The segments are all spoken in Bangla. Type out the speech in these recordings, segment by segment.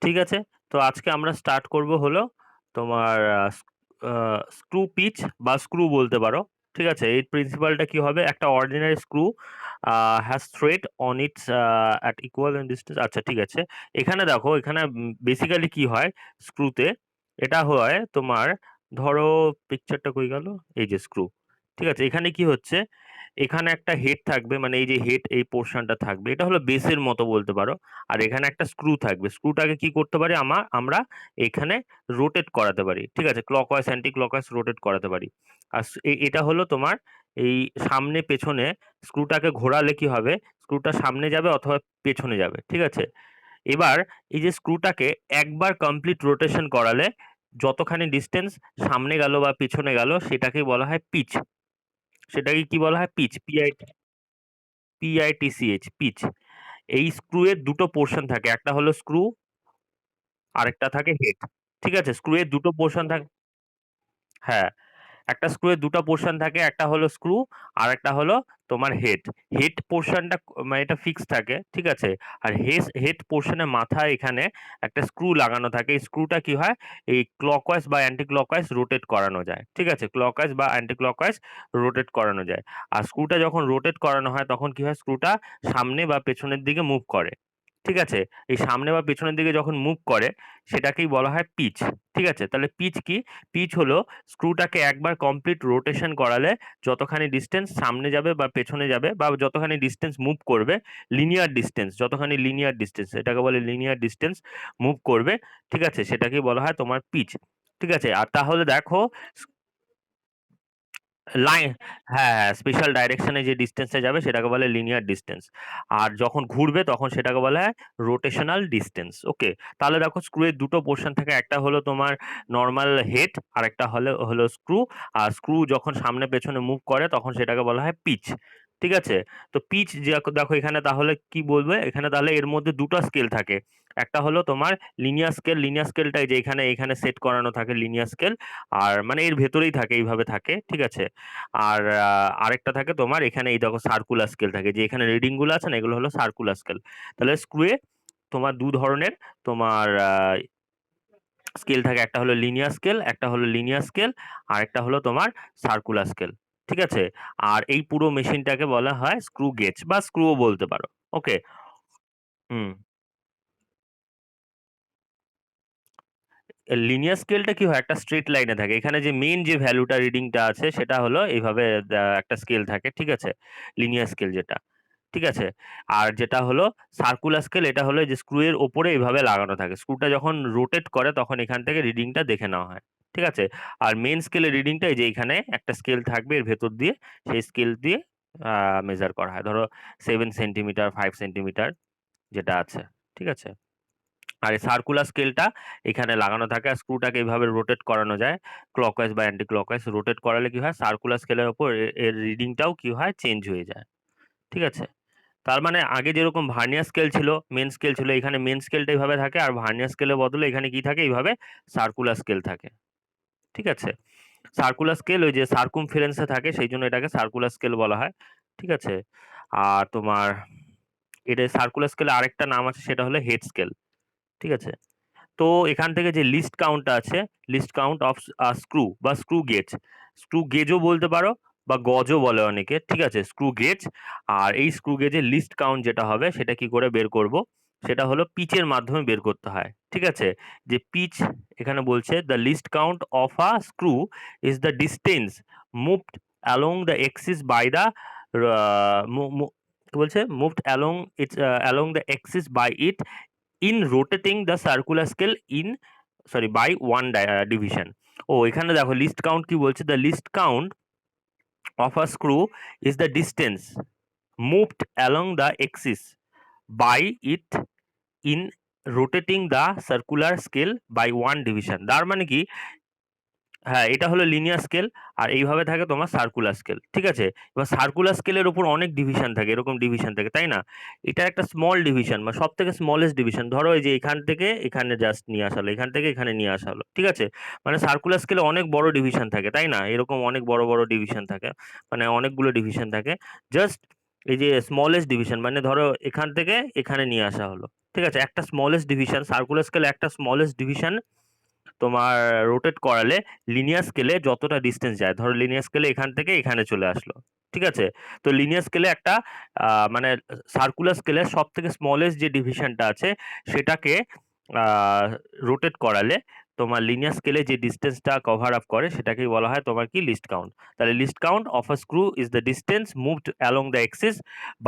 ঠিক আছে? তো আজকে আমরা স্টার্ট করব হলো তোমার স্ক্রু পিচ বা স্ক্রু বলতে পারো। ঠিক আছে? এই প্রিন্সিপালটা কি হবে? একটা ordinary screw has thread on it's at equal distance. আচ্ছা ঠিক আছে। এখানে দেখো এখানে বেসিক্যালি কি হয় স্ক্রুতে, এটা হয় তোমার ধরো পিকচারটা কই গেল? এই যে স্ক্রু। ঠিক আছে? এখানে কি হচ্ছে? এখানে একটা হেড থাকবে, মানে এই যে হেড এই পোর্শনটা থাকবে, এটা হলো বেসের মতো বলতে পারো। আর এখানে একটা স্ক্রু থাকবে, স্ক্রুটাকে কি করতে পারি আমরা এখানে রোটেট করাতে পারি। ঠিক আছে? ক্লকওয়াইজ অ্যান্টি ক্লকওয়াইজ রোটেট করাতে পারি। আর এটা হলো তোমার এই সামনে পেছনে স্ক্রুটাকে ঘোরালে কি হবে, স্ক্রুটা সামনে যাবে অথবা পেছনে যাবে। ঠিক আছে? এবার এই যে স্ক্রুটাকে একবার কমপ্লিট রোটেশন করালে যতখানি ডিস্টেন্স সামনে গেল বা পেছনে গেল সেটাকেই বলা হয় পিচ। সেটাকে কি বলা হয়? পিচ। পিআইটিসিএইচ, পিচ। এই স্ক্রু এর দুটো পোর্শন থাকে, একটা হলো স্ক্রু, আরেকটা থাকে হেড। ঠিক আছে? স্ক্রু এর দুটো পোর্শন থাকে। হ্যাঁ, একটা স্ক্রু এর দুটো পোর্শন থাকে, একটা হলো স্ক্রু আর একটা হলো তোমার হেড। হেড পোর্শনটা মানে এটা ফিক্স থাকে। ঠিক আছে? আর হেড পোর্শনের মাথায় এখানে একটা স্ক্রু লাগানো থাকে। এই স্ক্রুটা কি হয়, এই ক্লকওয়াইজ বা অ্যান্টি ক্লকওয়াইজ রোটেট করানো যায়। ঠিক আছে? ক্লকওয়াইজ বা অ্যান্টি ক্লকওয়াইজ রোটেট করানো যায়। আর স্ক্রুটা যখন রোটেট করানো হয় তখন কি হয়, স্ক্রুটা সামনে বা পেছনের দিকে মুভ করে। ঠিক আছে? এই সামনে বা পেছনের দিকে যখন মুভ করে সেটাকেই বলা হয় পিচ। ঠিক আছে? তাহলে পিচ কি? পিচ হলো স্ক্রুটাকে একবার কমপ্লিট রোটেশন করালে যতখানি ডিস্টেন্স সামনে যাবে বা পেছনে যাবে বা যতখানি ডিস্টেন্স মুভ করবে, লিনিয়ার ডিস্টেন্স, যতখানি লিনিয়ার ডিস্টেন্স, এটাকে বলে লিনিয়ার ডিস্টেন্স মুভ করবে। ঠিক আছে? সেটাকেই বলা হয় তোমার পিচ। ঠিক আছে? আর তাহলে দেখো লাইন, হ্যাঁ, হ্যাঁ, স্পেশাল ডাইরেকশনে যে ডিসটেন্সে যাবে সেটাকে বলে লিনিয়ার ডিসটেন্স। আর যখন ঘুরবে তখন সেটাকে বলা হয় রোটেশনাল ডিসটেন্স। ওকে? তাহলে দেখো স্ক্রু এর দুটো পোর্শন থাকে, একটা হলো তোমার নরমাল হেড আর একটা হলো স্ক্রু। আর স্ক্রু যখন সামনে পেছনে মুভ করে তখন সেটাকে বলা হয় পিচ। ঠিক আছে? তো পিচ দেখো এখানে তাহলে কি বলবে, এখানে তাহলে এর মধ্যে দুটো স্কেল থাকে। একটা হলো তোমার লিনিয়ার স্কেল, লিনিয়ার স্কেলটা যে এখানে এখানে সেট করানো থাকে লিনিয়ার স্কেল। আর মানে এর ভেতরেই থাকে, এইভাবে থাকে। ঠিক আছে? আর আরেকটা থাকে তোমার এখানে, এই দেখো সার্কুলার স্কেল থাকে, যে এখানে রিডিং গুলো আছে না, এগুলো হলো সার্কুলার স্কেল। তাহলে স্ক্রুয়ে তোমার দু ধরনের তোমার স্কেল থাকে, একটা হলো লিনিয়ার স্কেল, একটা হলো লিনিয়ার স্কেল, আর একটা হলো তোমার সার্কুলার স্কেল। ঠিক আছে? আর এই পুরো মেশিনটাকে বলা হয় স্ক্রু গেজ বা স্ক্রুও বলতে পারো। ওকে? হুম। লিনিয়ার স্কেলটা কি হয়, একটা স্ট্রেট লাইনে থাকে। এখানে যে মেইন যে ভ্যালুটা রিডিংটা আছে সেটা হলো এইভাবে একটা স্কেল থাকে। ঠিক আছে? লিনিয়ার স্কেল যেটা। ঠিক আছে? আর যেটা হলো সার্কুলার স্কেল, এটা হলো যে স্ক্রু এর ওপরে এভাবে লাগানো থাকে। স্ক্রুটা যখন রোটেট করে তখন এখান থেকে রিডিংটা দেখে নেওয়া হয়। ঠিক আছে? আর মেইন স্কেলের রিডিংটা এই যে এখানে একটা স্কেল থাকবে এর ভেতর দিয়ে, সেই স্কেল দিয়ে মেজার করা হয়। ধরো 7 সেন্টিমিটার, 5 সেন্টিমিটার যেটা আছে। ঠিক আছে? আর এই সার্কুলার স্কেলটা এখানে লাগানো থাকে, আর স্ক্রুটাকে এইভাবে রোটেট করানো যায় ক্লকওয়াইজ বা অ্যান্টি ক্লকওয়াইজ। রোটেট করালে কি হয়, সার্কুলার স্কেলের উপর এর রিডিংটাও কি হয়, চেঞ্জ হয়ে যায়। ঠিক আছে? তার মানে আগে যেরকম ভার্নিয়ার স্কেল ছিল, মেন স্কেল ছিল, এখানে মেন স্কেলটা এইভাবে থাকে, আর ভার্নিয়ার স্কেলের বদলে এখানে কি থাকে, এইভাবে সার্কুলার স্কেল থাকে। ঠিক আছে? সার্কুলার স্কেল ওই যে সার্কুমফারেন্সে থাকে, সেই জন্য এটাকে সার্কুলার স্কেল বলা হয়। ঠিক আছে? আর তোমার এটা সার্কুলার স্কেলে আরেকটা নাম আছে, সেটা হলো হেড স্কেল। ঠিক আছে? তো এখান থেকে যে লিস্ট কাউন্ট আছে, লিস্ট কাউন্ট অফ স্ক্রু বা স্ক্রু গেজ, স্ক্রু গেজও বলতে পারো বা গজও বলে অনেকে। ঠিক আছে? Screw gauge. আর এই স্ক্রু গেজের লিস্ট কাউন্ট যেটা হবে সেটা কি করে বের করব, সেটা হলো পিচের মাধ্যমে বের করতে হয়। ঠিক আছে? যে পিচ এখানে বলছে the least count of a screw is the distance moved along the axis by the কি বলছে, moved along the axis by it in rotating the circular scale in by one division. ও এখানে দেখো লিস্ট কাউন্ট কি বলছে, the list count of a screw is the distance moved along the axis by it in rotating the circular scale by one division. তার মানে কি, হ্যাঁ, এটা হলো লিনিয়ার স্কেল আর এইভাবে থাকে তোমার সার্কুলার স্কেল। ঠিক আছে? এবার সার্কুলার স্কেলের উপর অনেক ডিভিশন থাকে, এরকম ডিভিশন থাকে, তাই না? এটা একটা স্মল ডিভিশন বা সব থেকে স্মলেস্ট ডিভিশন। ধরো এই যে এখান থেকে এখানে জাস্ট নিয়ে আসা হলো, এখান থেকে এখানে নিয়ে আসা হলো। ঠিক আছে? মানে সার্কুলার স্কেলে অনেক বড় ডিভিশন থাকে, তাই না? এরকম অনেক বড় বড় ডিভিশন থাকে, মানে অনেকগুলো ডিভিশন থাকে। জাস্ট এই যে স্মলেস্ট ডিভিশন মানে ধরো এখান থেকে এখানে নিয়ে আসা হলো। ঠিক আছে, একটা স্মলেস্ট ডিভিশন, সার্কুলার স্কেলে একটা স্মলেস্ট ডিভিশন তোমার রোটেট করালে লিনিয়ার স্কেলে যতটা ডিস্টেন্স যায়, ধরো লিনিয়ার স্কেলে এখান থেকে এখানে চলে আসলো, ঠিক আছে, তো লিনিয়ার স্কেলে একটা মানে সার্কুলার স্কেলের সব থেকে স্মলেস্ট যে ডিভিশনটা আছে সেটাকে রোটেট করালে তোমার লিনিয়ার স্কেলে যে ডিস্টেন্সটা কভার আপ করে সেটাকেই বলা হয় তোমার কি লিস্ট কাউন্ট। তাহলে least count of a screw is the distance moved along the axis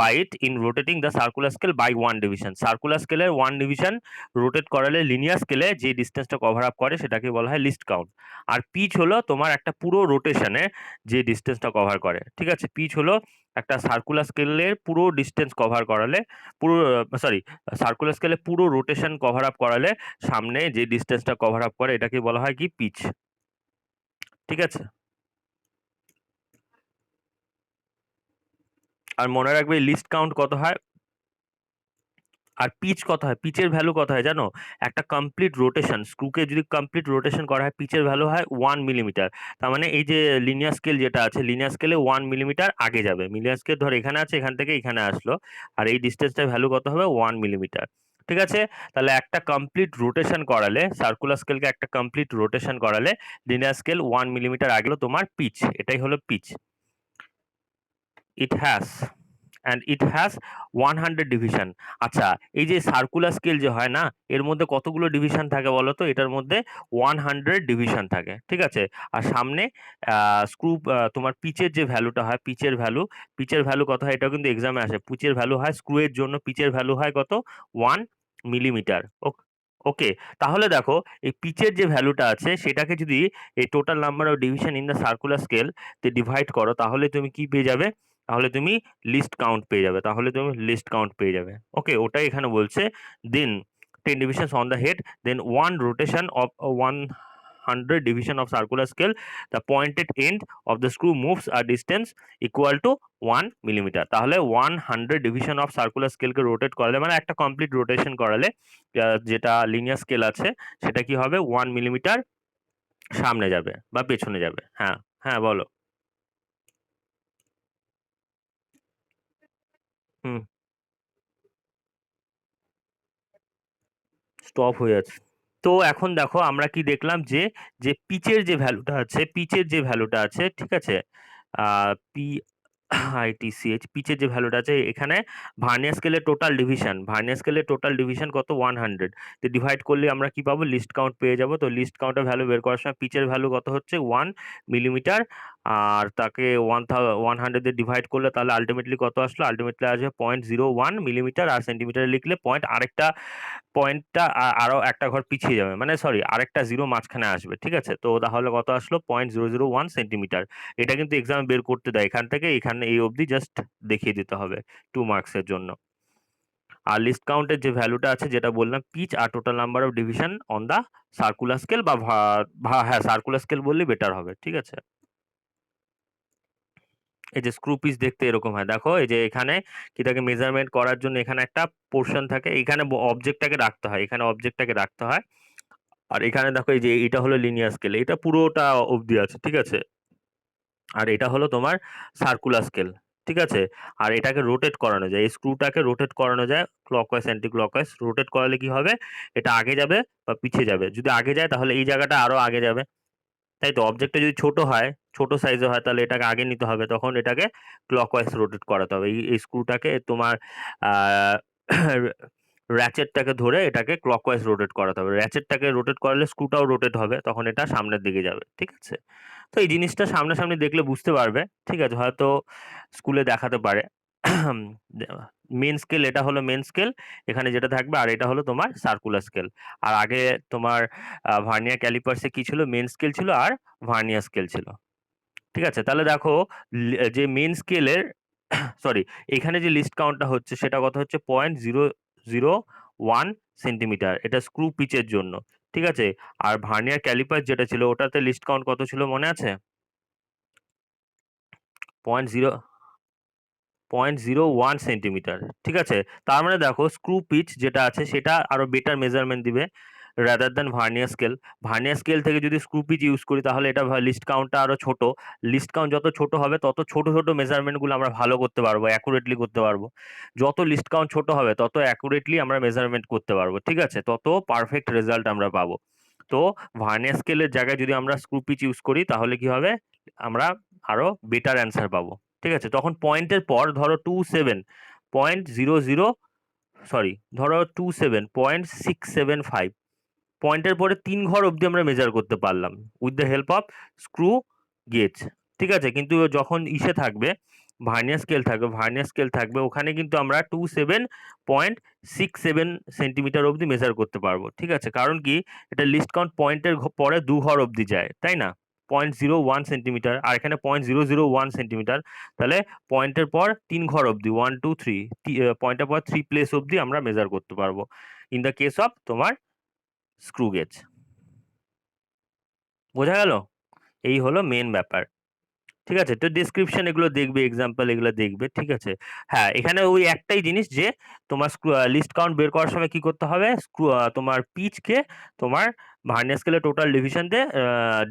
by it in rotating the circular scale by one division. Circular স্কেলের ওয়ান ডিভিশন রোটেট করালে লিনিয়ার স্কেলে যে ডিস্টেন্সটা কভার আপ করে সেটাকে বলা হয় লিস্ট কাউন্ট। আর পিচ হলো তোমার একটা পুরো রোটেশনে যে ডিস্টেন্সটা কভার করে, ঠিক আছে, পিচ হলো একটা সার্কুলার স্কেলের পুরো ডিস্টেন্স কভার করালে, পুরো সরি সার্কুলার স্কেলে পুরো রোটেশন কভার আপ করালে সামনে যে ডিস্টেন্সটা কভার আপ করে এটাকে বলা হয় কি পিচ, ঠিক আছে। আর মনে রাখবে লিস্ট কাউন্ট কত হয় আর পিচ কত হয়, পিচের ভ্যালু কত হয় জানো, একটা কমপ্লিট রোটেশন স্ক্রুকে যদি কমপ্লিট রোটেশন করা হয় পিচের ভ্যালু হয় 1 মিলিমিটার। তার মানে এই যে লিনিয়ার স্কেল যেটা আছে লিনিয়ার স্কেলে 1 মিলিমিটার আগে যাবে, লিনিয়ার স্কেল ধর এখানে আছে এখান থেকে এখানে আসলো আর এই ডিস্টেন্সটার ভ্যালু কত হবে 1 মিলিমিটার, ঠিক আছে। তাহলে একটা কমপ্লিট রোটেশন করালে সার্কুলার স্কেলকে একটা কমপ্লিট রোটেশন করালে লিনিয়ার স্কেল 1 মিলিমিটার আগে হলো তোমার পিচ, এটাই হলো pitch. It has it has 100 division. আচ্ছা, এই যে সার্কুলার স্কেল যে হয় না এর মধ্যে কতগুলো ডিভিশন থাকে বলো তো, এটার মধ্যে 100 ডিভিশন থাকে, ঠিক আছে। আর সামনে স্ক্রু তোমার পিচের যে ভ্যালুটা হয় পিচের ভ্যালু কত হয়, এটাও কিন্তু এক্সামে আসে, পিচের ভ্যালু হয় স্ক্রু এর জন্য পিচের ভ্যালু হয় কত 1 মিলিমিটার। ওকে, তাহলে দেখো এই পিচের যে ভ্যালুটা আছে সেটাকে যদি এই total number of division in the circular scale তে ডিভাইড করো তাহলে তুমি কি পেয়ে যাবে, তাহলে তুমি লিস্ট কাউন্ট পেয়ে যাবে, ওকে, ওটাই এখানে বলছে। দেন 10 divisions on the head, then one rotation of 100 division of circular scale, the pointed end of the screw moves a distance equal to 1 millimetre. তাহলে 100 ডিভিশন অফ সার্কুলার স্কেলকে রোটেট করালে মানে একটা কমপ্লিট রোটেশন করালে যেটা লিনিয়ার স্কেল আছে সেটা কি হবে 1 মিলিমিটার সামনে যাবে বা পেছনে যাবে। হ্যাঁ হ্যাঁ বলো। হুম, স্টপ হয়ে যাচ্ছে। তো এখন দেখো আমরা কি দেখলাম যে যে পিচের যে ভ্যালুটা আছে ঠিক আছে, পি আইটিসিএইচ পিচের যে ভ্যালুটা আছে এখানে ভার্নিয়ার স্কেলের টোটাল ডিভিশন কত 100, তো ডিভাইড করলে আমরা কি পাবো লিস্ট কাউন্ট পেয়ে যাবো। তো লিস্ট কাউন্টের ভ্যালু বের করার সময় পিচের ভ্যালু কত হচ্ছে 1 মিলিমিটার, আর তাকে 100 দিয়ে ডিভাইড করলে তাহলে আলটিমেটলি কত আসলো, আলটিমেটলি আসবে 0.01 মিলিমিটার, আর সেন্টিমিটারে লিখলে আরেকটা পয়েন্টটা আরো একটা ঘর পিছিয়ে যাবে, মানে সরি আরেকটা জিরো মাঝখানে আসবে, ঠিক আছে। তো তাহলে কত আসলো 0.001 সেন্টিমিটার। এটা কিন্তু এক্সামে বের করতে দেয়, এখান থেকে এখানে এই অবধি জাস্ট দেখিয়ে দিতে হবে 2 মার্কসের জন্য। আর লিস্ট কাউন্টের যে ভ্যালুটা আছে যেটা বললাম পিচ আর total number of division on the circular scale বা হ্যাঁ সার্কুলার স্কেল বললে বেটার হবে, ঠিক আছে। এই যে স্ক্রু পিচ দেখতে এরকম হয়, দেখো এই যে এখানে কি থাকে মেজারমেন্ট করার জন্য এখানে একটা পোর্শন থাকে, এখানে অবজেক্টটাকে রাখতে হয়, আর এখানে দেখো এই যে এটা হলো লিনিয়ার স্কেল, এটা পুরোটা অবধি আছে, ঠিক আছে। আর এটা হলো তোমার সার্কুলার স্কেল, ঠিক আছে। আর এটাকে রোটেট করানো যায়, এই স্ক্রুটাকে রোটেট করানো যায় ক্লকওয়াইজ অ্যান্টি ক্লকওয়াইজ। রোটেট করালে কি হবে, এটা আগে যাবে বা পিছিয়ে যাবে, যদি আগে যায় তাহলে এই জায়গাটা আরো আগে যাবে, তাই তো। অবজেক্টটা যদি ছোট হয়, ছোট সাইজে হয় তাহলে এটাকে আগে নিতে হবে, তখন এটাকে ক্লকওয়াইজ রোটেট করাতে হবে। এই স্ক্রুটাকে তোমার আহ র্যাচেটটাকে ধরে এটাকে ক্লকওয়াইজ রোটেট করাতে হবে, র্যাচেটটাকে রোটেট করালে স্ক্রুটাও রোটেট হবে, তখন এটা সামনের দিকে যাবে, ঠিক আছে। তো এই জিনিসটা সামনাসামনি দেখলে বুঝতে পারবে, ঠিক আছে, হয়তো স্কুলে দেখাতে পারে। মেন স্কেল, এটা হলো মেন স্কেল, এখানে যেটা থাকবে, আর এটা হলো তোমার সার্কুলার স্কেল। আর আগে তোমার ভার্নিয়ার ক্যালিপার্সে কি ছিল, মেন স্কেল ছিল আর ভার্নিয়ার স্কেল ছিল, ঠিক আছে। তাহলে দেখো যে মেন স্কেলের সরি এখানে যে লিস্ট কাউন্টটা হচ্ছে সেটা কত হচ্ছে 0.001 সেন্টিমিটার, এটা স্ক্রু পিচের জন্য, ঠিক আছে। আর ভার্নিয়ার ক্যালিপার যেটা ছিল ওটাতে লিস্ট কাউন্ট কত ছিল মনে আছে, 0.01 সেন্টিমিটার, ঠিক আছে। তার মানে দেখো স্ক্রু পিচ যেটা আছে সেটা আরো বেটার মেজারমেন্ট দিবে, rather than vernier scale. Vernier scale থেকে যদি স্ক্রু পিচ ইউজ করি তাহলে এটা লিস্ট কাউন্টটা আরো ছোট। লিস্ট কাউন্ট যত ছোট হবে তত ছোট ছোট মেজারমেন্টগুলো আমরা ভালো করতে পারবো, অ্যাকুরেটলি করতে পারবো। যত লিস্ট কাউন্ট ছোট হবে তত অ্যাকুরেটলি আমরা মেজারমেন্ট করতে পারবো, ঠিক আছে, তত পারফেক্ট রেজাল্ট আমরা পাবো। তো ভার্নিয়ার স্কেলের জায়গায় যদি আমরা স্ক্রু পিচ ইউজ করি তাহলে কি হবে, আমরা আরো বেটার অ্যান্সার পাবো, ঠিক আছে। তখন পয়েন্টের পর ধরো 27.00, সরি ধরো 27.675 পয়েন্টের পরে 3 ঘর অবধি আমরা মেজার করতে পারলাম with the help of screw gauge, ঠিক আছে। কিন্তু যখন ইসে থাকবে, ভার্নিয়ার স্কেল থাকবে ওখানে কিন্তু আমরা 27.67 সেন্টিমিটার অবধি মেজার করতে পারবো, ঠিক আছে। কারণ কি, এটা লিস্ট কাউন্ট পয়েন্টের পরে 2 ঘর অবধি যায়, তাই না, 0.01 সেন্টিমিটার, আর এখানে 0.001 সেন্টিমিটার। তাহলে পয়েন্টের পর 3 ঘর অবধি 1 2 3, পয়েন্টের পর 3 প্লেস অবধি আমরা মেজার করতে পারবো ইন দ্য কেস অফ তোমার স্ক্রু গেজ। বোঝা গেল? এই হলো মেন ব্যাপার, ঠিক আছে। তো ডেসক্রিপশন এগুলো দেখবে, এক্সাম্পল এগুলো দেখবে, ঠিক আছে। হ্যাঁ, এখানে ওই একটাই জিনিস যে তোমার লিস্ট কাউন্ট বের করার সময় কি করতে হবে, তোমার পিচকে তোমার ভার্নিয়ার স্কেলে টোটাল ডিভিশন দিয়ে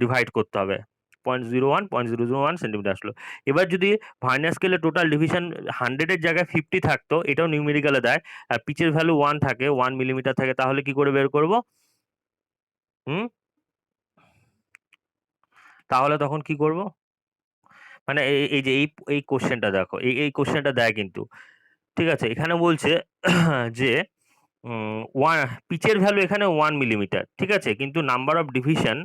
ডিভাইড করতে হবে। 0.01 সেন্টিমিটার আসলো। এবার যদি ভার্নিয়ার স্কেলে টোটাল ডিভিশন 100-এর জায়গায় 50 থাকতো, এটাও নিউমেরিক্যালে দেয়, আর পিচের ভ্যালু 1 থাকে, 1 মিলিমিটার থাকে, তাহলে কি করে বের করব? হুম, তাহলে তখন কি করব? মানে এই যে এই কোশ্চেনটা দেখো, এই কোশ্চেনটা দেয় কিন্তু, ঠিক আছে। এখানে বলছে যে পিচের ভ্যালু এখানে 1 মিলিমিটার, ঠিক আছে, কিন্তু নাম্বার অফ ডিভিশন,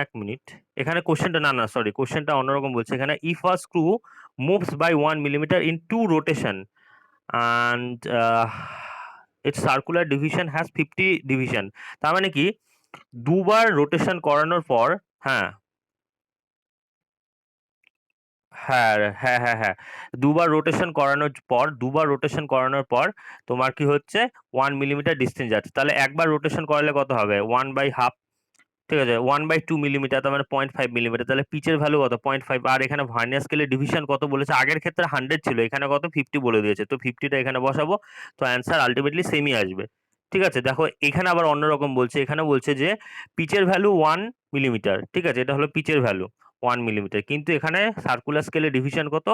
1 মিনিট, এখানে কোশ্চেনটা না সরি, কোশ্চেনটা অন্যরকম বলছে। এখানে if a screw moves by 1 millimetre in 2 rotation and its circular division has 50 division, তার মানে কি, দুবার রোটেশন করানোর পর, হ্যাঁ হ্যাঁ, হ্যাঁ, হ্যাঁ, হ্যাঁ। দুবার রোটেশন করানোর পর তোমার কি হচ্ছে, 1 মিলিমিটার ডিসটেন্স যাচ্ছে। তাহলে একবার রোটেশন করালে কত হবে? 1/2, ঠিক আছে, 1/2 মিলিমিটার, তার মানে 0.5 মিলিমিটার। তাহলে পিচের ভ্যালু কত? 0.5। আর এখানে ভার্নিয়ার স্কেলের ডিভিশন কত বলেছে? আগের ক্ষেত্রে 100 ছিল, এখানে কত? 50 বলে দিয়েছে। তো 50টা এখানে বসাবো, তো অ্যান্সার আলটিমেটলি সেমই আসবে, ঠিক আছে। দেখো এখানে আবার অন্যরকম বলছে, এখানে বলছে যে পিচের ভ্যালু 1 মিলিমিটার, ঠিক আছে, এটা হলো পিচের ভ্যালু 1 মিলিমিটার, কিন্তু এখানে সার্কুলার স্কেলে ডিভিশন কত?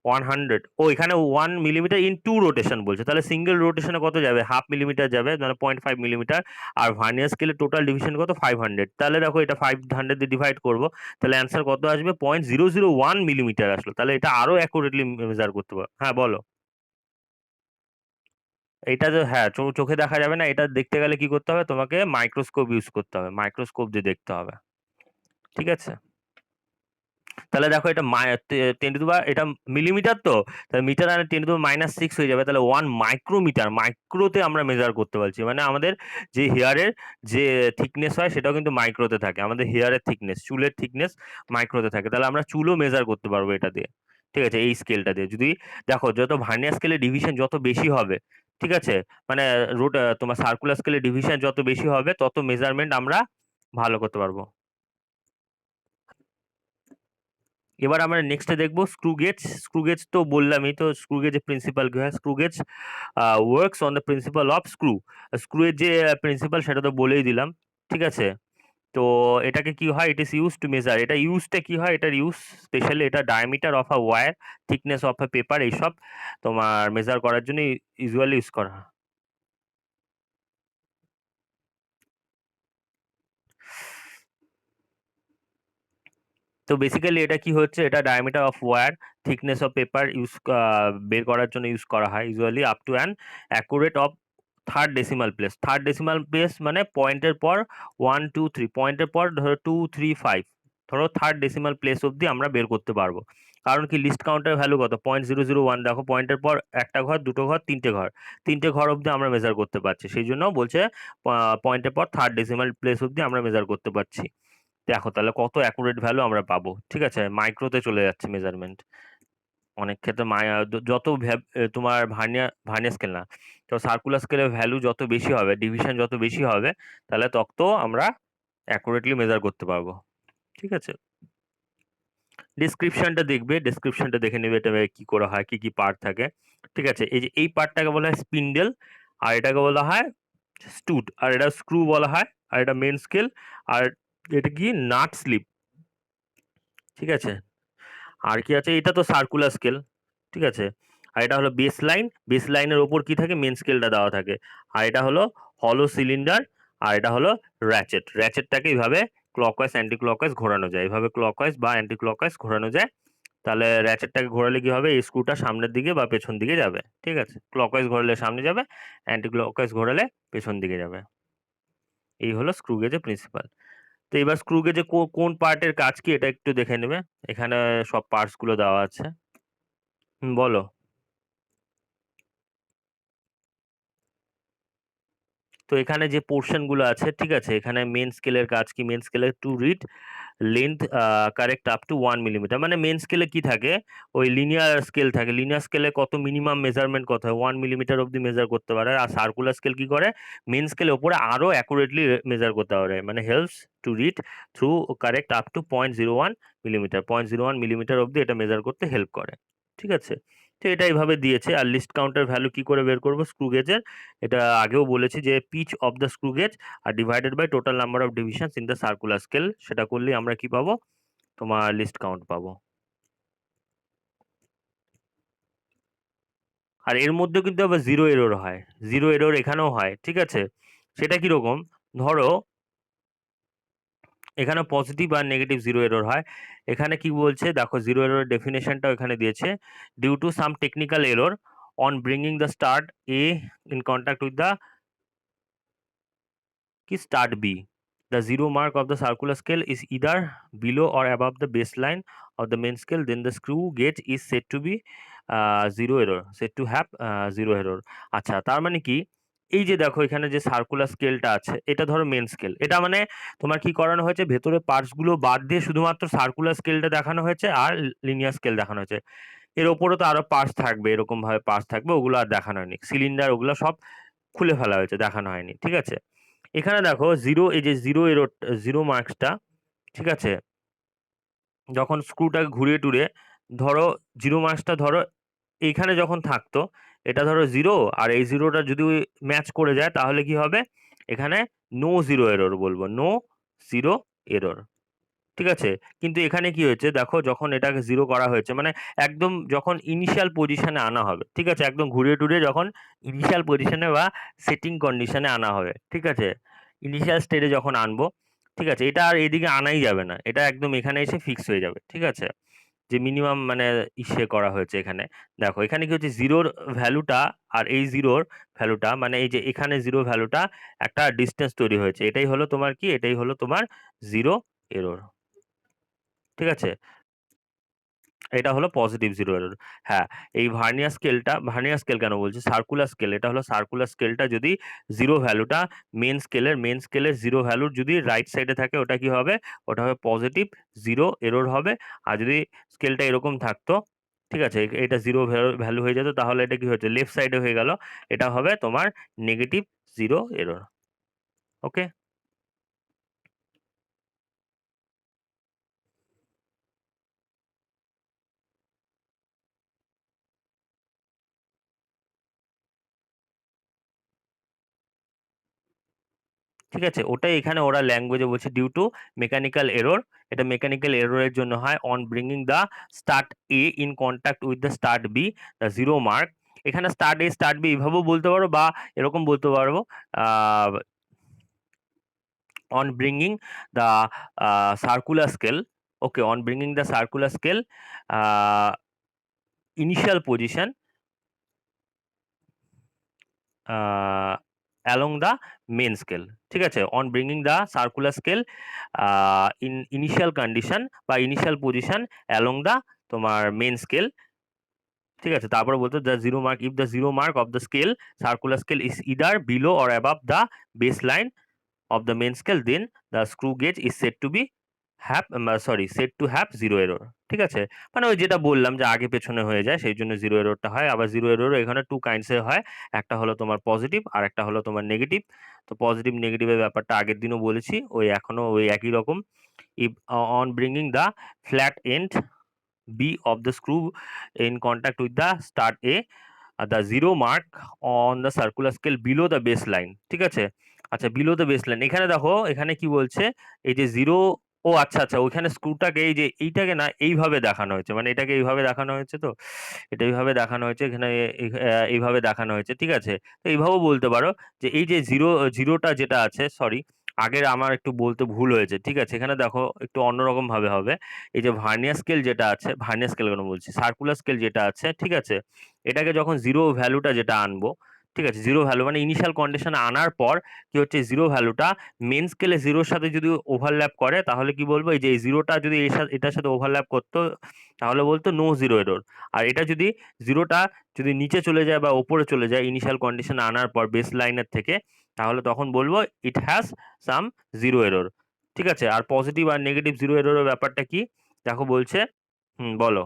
100। ও এখানে 1 মিলিমিটার ইন 2 রোটেশন বলছে, তাহলে সিঙ্গেল রোটেশনে কত যাবে? হাফ মিলিমিটার যাবে, মানে 0.5 মিলিমিটার। আর ভার্নিয়ার স্কেলে টোটাল ডিভিশন কত? 500। তাহলে দেখো এটা 500 দিয়ে ডিভাইড করব, তাহলে অ্যান্সার কত আসবে? 0.001 মিলিমিটার আসলো। তাহলে এটা আরো অ্যাকুরেটলি মেজার করতে পারো। হ্যাঁ বলো। এটা যে, হ্যাঁ, চোখে দেখা যাবে না, এটা দেখতে গেলে কি করতে হবে, তোমাকে মাইক্রোস্কোপ ইউজ করতে হবে, মাইক্রোস্কোপ দিয়ে দেখতে হবে, ঠিক আছে। তাহলে দেখো এটা 10 এটা মিলিমিটার, তো তাহলে মিটার আর 10⁻6 হয়ে যাবে, তাহলে 1 মাইক্রোমিটার, মাইক্রোতে আমরা মেজার করতে পারছি। মানে আমাদের যে হেয়ারের যে থিকনেস হয় সেটাও কিন্তু মাইক্রোতে থাকে, আমাদের হেয়ারের থিকনেস, চুলের থিকনেস মাইক্রোতে থাকে। তাহলে আমরা চুলও মেজার করতে পারবো এটা দিয়ে, ঠিক আছে, এই স্কেলটা দিয়ে। যদি দেখো যত ভার্নিয়ার স্কেলে ডিভিশন যত বেশি হবে, ঠিক আছে, মানে তোমার সার্কুলার স্কেলে ডিভিশন যত বেশি হবে তত মেজারমেন্ট আমরা ভালো করতে পারবো। এবার আমরা নেক্সটে দেখবো স্ক্রু গেজ। স্ক্রু গেজ তো বললামই, তো স্ক্রু গেজের প্রিন্সিপাল কি হয়? Screw gauge works on the principal of screw. Screw এর যে প্রিন্সিপাল সেটা তো বলেই দিলাম, ঠিক আছে। তো এটাকে কি হয়, it is use to measure, এটা ইউজটা কি হয়, এটার ইউজ স্পেশালি এটা diameter of a wire, thickness of a paper, এইসব তোমার মেজার করার জন্য ইউজুয়ালি ইউজ করা হয়। তো বেসিক্যালি এটা কি হচ্ছে, এটা diameter of wire, thickness of paper use বের করার জন্য ইউজ করা হয় usually up to an accurate of third decimal place. Third decimal place মানে পয়েন্টের পর 1 2 3, পয়েন্টের পর ধরো 2 3 5, ধরো থার্ড ডেসিমাল প্লেস অবধি আমরা বের করতে পারবো। কারণ কি, লিস্ট কাউন্টের ভ্যালু কত? 0.001। দেখো পয়েন্টের পর একটা ঘর, দুটো ঘর, তিনটে ঘর অবধি আমরা মেজার করতে পারছি, সেই জন্য বলছে পয়েন্টের পর থার্ড ডেসিমাল প্লেস অবধি আমরা মেজার করতে পারছি। দেখো তাহলে কত অ্যাকুরেট ভ্যালু আমরা পাবো, ঠিক আছে, মাইক্রোতে চলে যাচ্ছে মেজারমেন্ট অনেক ক্ষেত্রে। যত তোমার ভার্নিয়ার স্কেল না, তো সার্কুলার স্কেলের ভ্যালু যত বেশি হবে, ডিভিশন যত বেশি হবে, তাহলে তত আমরা অ্যাকুরেটলি মেজার করতে পারবো, ঠিক আছে। ডেসক্রিপশনটা দেখবে, ডেসক্রিপশনটা দেখে নেবে এটা কি করা হয়, কি কি পার্ট থাকে, ঠিক আছে। এই যে এই পার্টটাকে বলা হয় স্পিন্ডেল, আর এটাকে বলা হয় স্টুড, আর এটা স্ক্রু বলা হয়, আর এটা মেন স্কেল, আর এটা কি নাট স্লিপ, ঠিক আছে। আর কি আছে, এটা তো সার্কুলার স্কেল, ঠিক আছে। আর এটা হলো বেস লাইন, বেস লাইনের ওপর কি থাকে, মেন স্কেলটা দেওয়া থাকে। আর এটা হলো হলো সিলিন্ডার, আর এটা হলো র্যাচেট। র্যাচেটটাকে এইভাবে ক্লকওয়াইজ অ্যান্টি ক্লকওয়াইজ ঘোরানো যায়, এইভাবে ক্লকওয়াইজ বা অ্যান্টি ক্লকওয়াইজ ঘোরানো যায়। তাহলে র্যাচেটটাকে ঘোরালে কি হবে, এই স্ক্রুটা সামনের দিকে বা পেছন দিকে যাবে, ঠিক আছে। ক্লকওয়াইজ ঘোরালে সামনে যাবে, অ্যান্টি ক্লকওয়াইজ ঘোরালে পেছন দিকে যাবে। এই হলো স্ক্রু গেজের প্রিন্সিপাল। তো এবার স্ক্রু গেজে কোন পার্টের কাজ কি এটা একটু দেখে নেবে। এখানে সব পার্টস গুলো দেওয়া আছে। বলো। তো এখানে যে পোর্শন গুলো আছে, ঠিক আছে, এখানে মেন স্কেলের কাজ কি, মেন স্কেলের to read length correct up to 1 millimetre. মানে মেন স্কেলে কি থাকে, ওই লিনিয়ার স্কেল থাকে, লিনিয়ার স্কেলে কত মিনিমাম মেজারমেন্ট কত হয়, 1 মিলিমিটার অব্দি মেজার করতে পারে। আর সার্কুলার স্কেল কি করে, মেন স্কেলের ওপরে আরো অ্যাকুরেটলি মেজার করতে পারে, মানে helps to read through correct up to 0.01 millimetre, 0.01 millimetre অব্দি এটা মেজার করতে হেল্প করে, ঠিক আছে। তো এটা এইভাবে দিয়েছে। আর লিস্ট কাউন্টার ভ্যালু কি করে বের করবো স্ক্রু গেজের, এটা আগেও বলেছি যে pitch of the screw gauge are divided by total number of divisions in the circular scale, সেটা করলেই আমরা কি পাবো, তোমার লিস্ট কাউন্ট পাবো। আর এর মধ্যে কিন্তু আবার জিরো এরর হয়, জিরো এরর এখানেও হয়, ঠিক আছে। সেটা কিরকম, ধরো এখানে পজিটিভ আর নেগেটিভ জিরো এরর হয়। এখানে কি বলছে দেখো, জিরো এরর ডেফিনেশনটাও এখানে দিয়েছে, due to some technical error on bringing the start A in contact with the কি start B. The zero mark of the circular scale is either below or above the baseline of the main scale. Then the screw gauge is said to be zero error, said to have zero error. আচ্ছা, তার মানে কি, এই যে দেখো এখানে যে সার্কুলার স্কেলটা আছে, এটা ধরো মেন স্কেল, এটা মানে তোমার কি করানো হয়েছে, ভেতরে পার্টস গুলো বাদ দিয়ে শুধুমাত্র সার্কুলার স্কেলটা দেখানো হয়েছে আর লিনিয়ার স্কেল দেখানো হয়েছে। এর ওপরে তো আরো পার্টস থাকবে, এরকম ভাবে পার্টস থাকবে, ওগুলো আর দেখানো হয়নি। সিলিন্ডার ওগুলো সব খুলে ফেলা হয়েছে, দেখানো হয়নি, ঠিক আছে। এখানে দেখো জিরো, এই যে জিরো এরো, জিরো মার্কসটা, ঠিক আছে, যখন স্ক্রুটাকে ঘুরিয়ে টুরে ধরো জিরো মার্কসটা ধরো এইখানে যখন থাকতো, এটা ধরো জিরো, আর এই জিরোটা যদি ম্যাচ করে যায় তাহলে কি হবে, এখানে নো জিরো এরর বলবো, নো জিরো এরর, ঠিক আছে। কিন্তু এখানে কি হয়েছে দেখো, যখন এটাকে জিরো করা হয়েছে, মানে একদম যখন ইনিশিয়াল পজিশনে আনা হবে, ঠিক আছে, একদম ঘুরিয়ে টুরিয়ে যখন ইনিশিয়াল পজিশনে বা সেটিং কন্ডিশনে আনা হবে, ঠিক আছে, ইনিশিয়াল স্টেজে যখন আনবো, ঠিক আছে, এটা আর এইদিকে আনাই যাবে না, এটা একদম এখানে এসে ফিক্স হয়ে যাবে, ঠিক আছে। যে মিনিমাম মানে ইসে করা হয়েছে এখানে, দেখো এখানে কি হচ্ছে, জিরোর ভ্যালুটা আর এই জিরোর ভ্যালুটা, মানে এই যে এখানে জিরো ভ্যালুটা একটা ডিস্টেন্স তৈরি হয়েছে, এটাই হলো তোমার কি, এটাই হলো তোমার জিরো এরর, ঠিক আছে। এটা হলো পজিটিভ জিরো এরর। হ্যাঁ, এই ভার্নিয়ার স্কেলটা, ভার্নিয়ার স্কেল কেন বলছি, সার্কুলার স্কেল, এটা হলো সার্কুলার স্কেলটা যদি জিরো ভ্যালুটা মেন স্কেলের জিরো ভ্যালুর যদি রাইট সাইডে থাকে, ওটা কি হবে, ওটা হবে পজিটিভ জিরো এরর হবে। আর যদি স্কেলটা এরকম থাকতো, ঠিক আছে, এটা জিরো ভ্যালু হয়ে যেত, তাহলে এটা কি হচ্ছে, লেফট সাইডে হয়ে গেল, এটা হবে তোমার নেগেটিভ জিরো এরর। ওকে। ঠিক আছে, ওটাই এখানে ওরা ল্যাঙ্গুয়েজে বলছে ডিউ টু মেকানিক্যাল এরর। এটা মেকানিক্যাল এররের জন্য হয়, on bringing the start A in contact with the start B, the zero mark. এখানে স্টার্ট এ স্টার্ট বি এভাবেও বলতে পারো, বা এরকম বলতে পারবো, on bringing the circular scale, okay, on bringing the circular scale initial position along the main scale, ঠিক আছে, on bringing the circular scale in initial condition বা ইনিশিয়াল পজিশন অ্যালং দ্য তোমার মেন স্কেল, ঠিক আছে। তারপরে বলতো the zero mark, if the zero mark of the scale, circular scale is either below or above the base line of the main scale, then the screw gauge is said to be said to have zero error, ঠিক আছে। মানে ওই যেটা বললাম যে আগে পেছনে হয়ে যায়, সেই জন্য জিরো এররটা হয়। আবার জিরো এরর এখানে টু কাইন্ডস এর হয়, একটা হলো তোমার পজিটিভ আর একটা হলো তোমার নেগেটিভ। তো পজিটিভ নেগেটিভের ব্যাপারটা আগের দিনও বলেছি, ওই এখনো ওই একই রকম। If on bringing the flat end B of the screw in contact with the start A, the zero mark on the circular scale below the base line. ঠিক আছে, আচ্ছা বিলো দ্য বেস লাইন, এখানে দেখো এখানে কি বলছে, এই যে জিরো, ও আচ্ছা আচ্ছা, ওইখানে স্ক্রুটাকে এই যে এইটাকে না এইভাবে দেখানো হয়েছে, মানে এটাকে এইভাবে দেখানো হয়েছে, তো এটা এইভাবে দেখানো হয়েছে, এখানে এইভাবে দেখানো হয়েছে। ঠিক আছে, তো এইভাবেও বলতে পারো যে এই যে জিরোটা যেটা আছে, সরি আগের আমার একটু বলতে ভুল হয়েছে। ঠিক আছে, এখানে দেখো একটু অন্যরকম ভাবে হবে। এই যে ভার্নিয়ার স্কেল যেটা আছে, ভার্নিয়ার স্কেল কেন বলছি, সার্কুলার স্কেল যেটা আছে, ঠিক আছে, এটাকে যখন জিরো ভ্যালুটা যেটা আনবো, ঠিক আছে, জিরো ভ্যালু মানে ইনিশিয়াল কন্ডিশন আনার পর কি হচ্ছে, জিরো ভ্যালুটা মেন স্কেলে জিরোর সাথে যদি ওভারল্যাপ করে, তাহলে কি বলবো, এই যে এই জিরোটা যদি এটার সাথে ওভারল্যাপ করতো, তাহলে বলতো নো জিরো এরর। আর এটা যদি জিরোটা যদি নিচে চলে যায় বা ওপরে চলে যায় ইনিশিয়াল কন্ডিশন আনার পর বেস লাইনের থেকে, তাহলে তখন বলবো it has some zero error. ঠিক আছে, আর পজিটিভ আর নেগেটিভ জিরো এররের ব্যাপারটা কি, দেখো বলছে, বলো।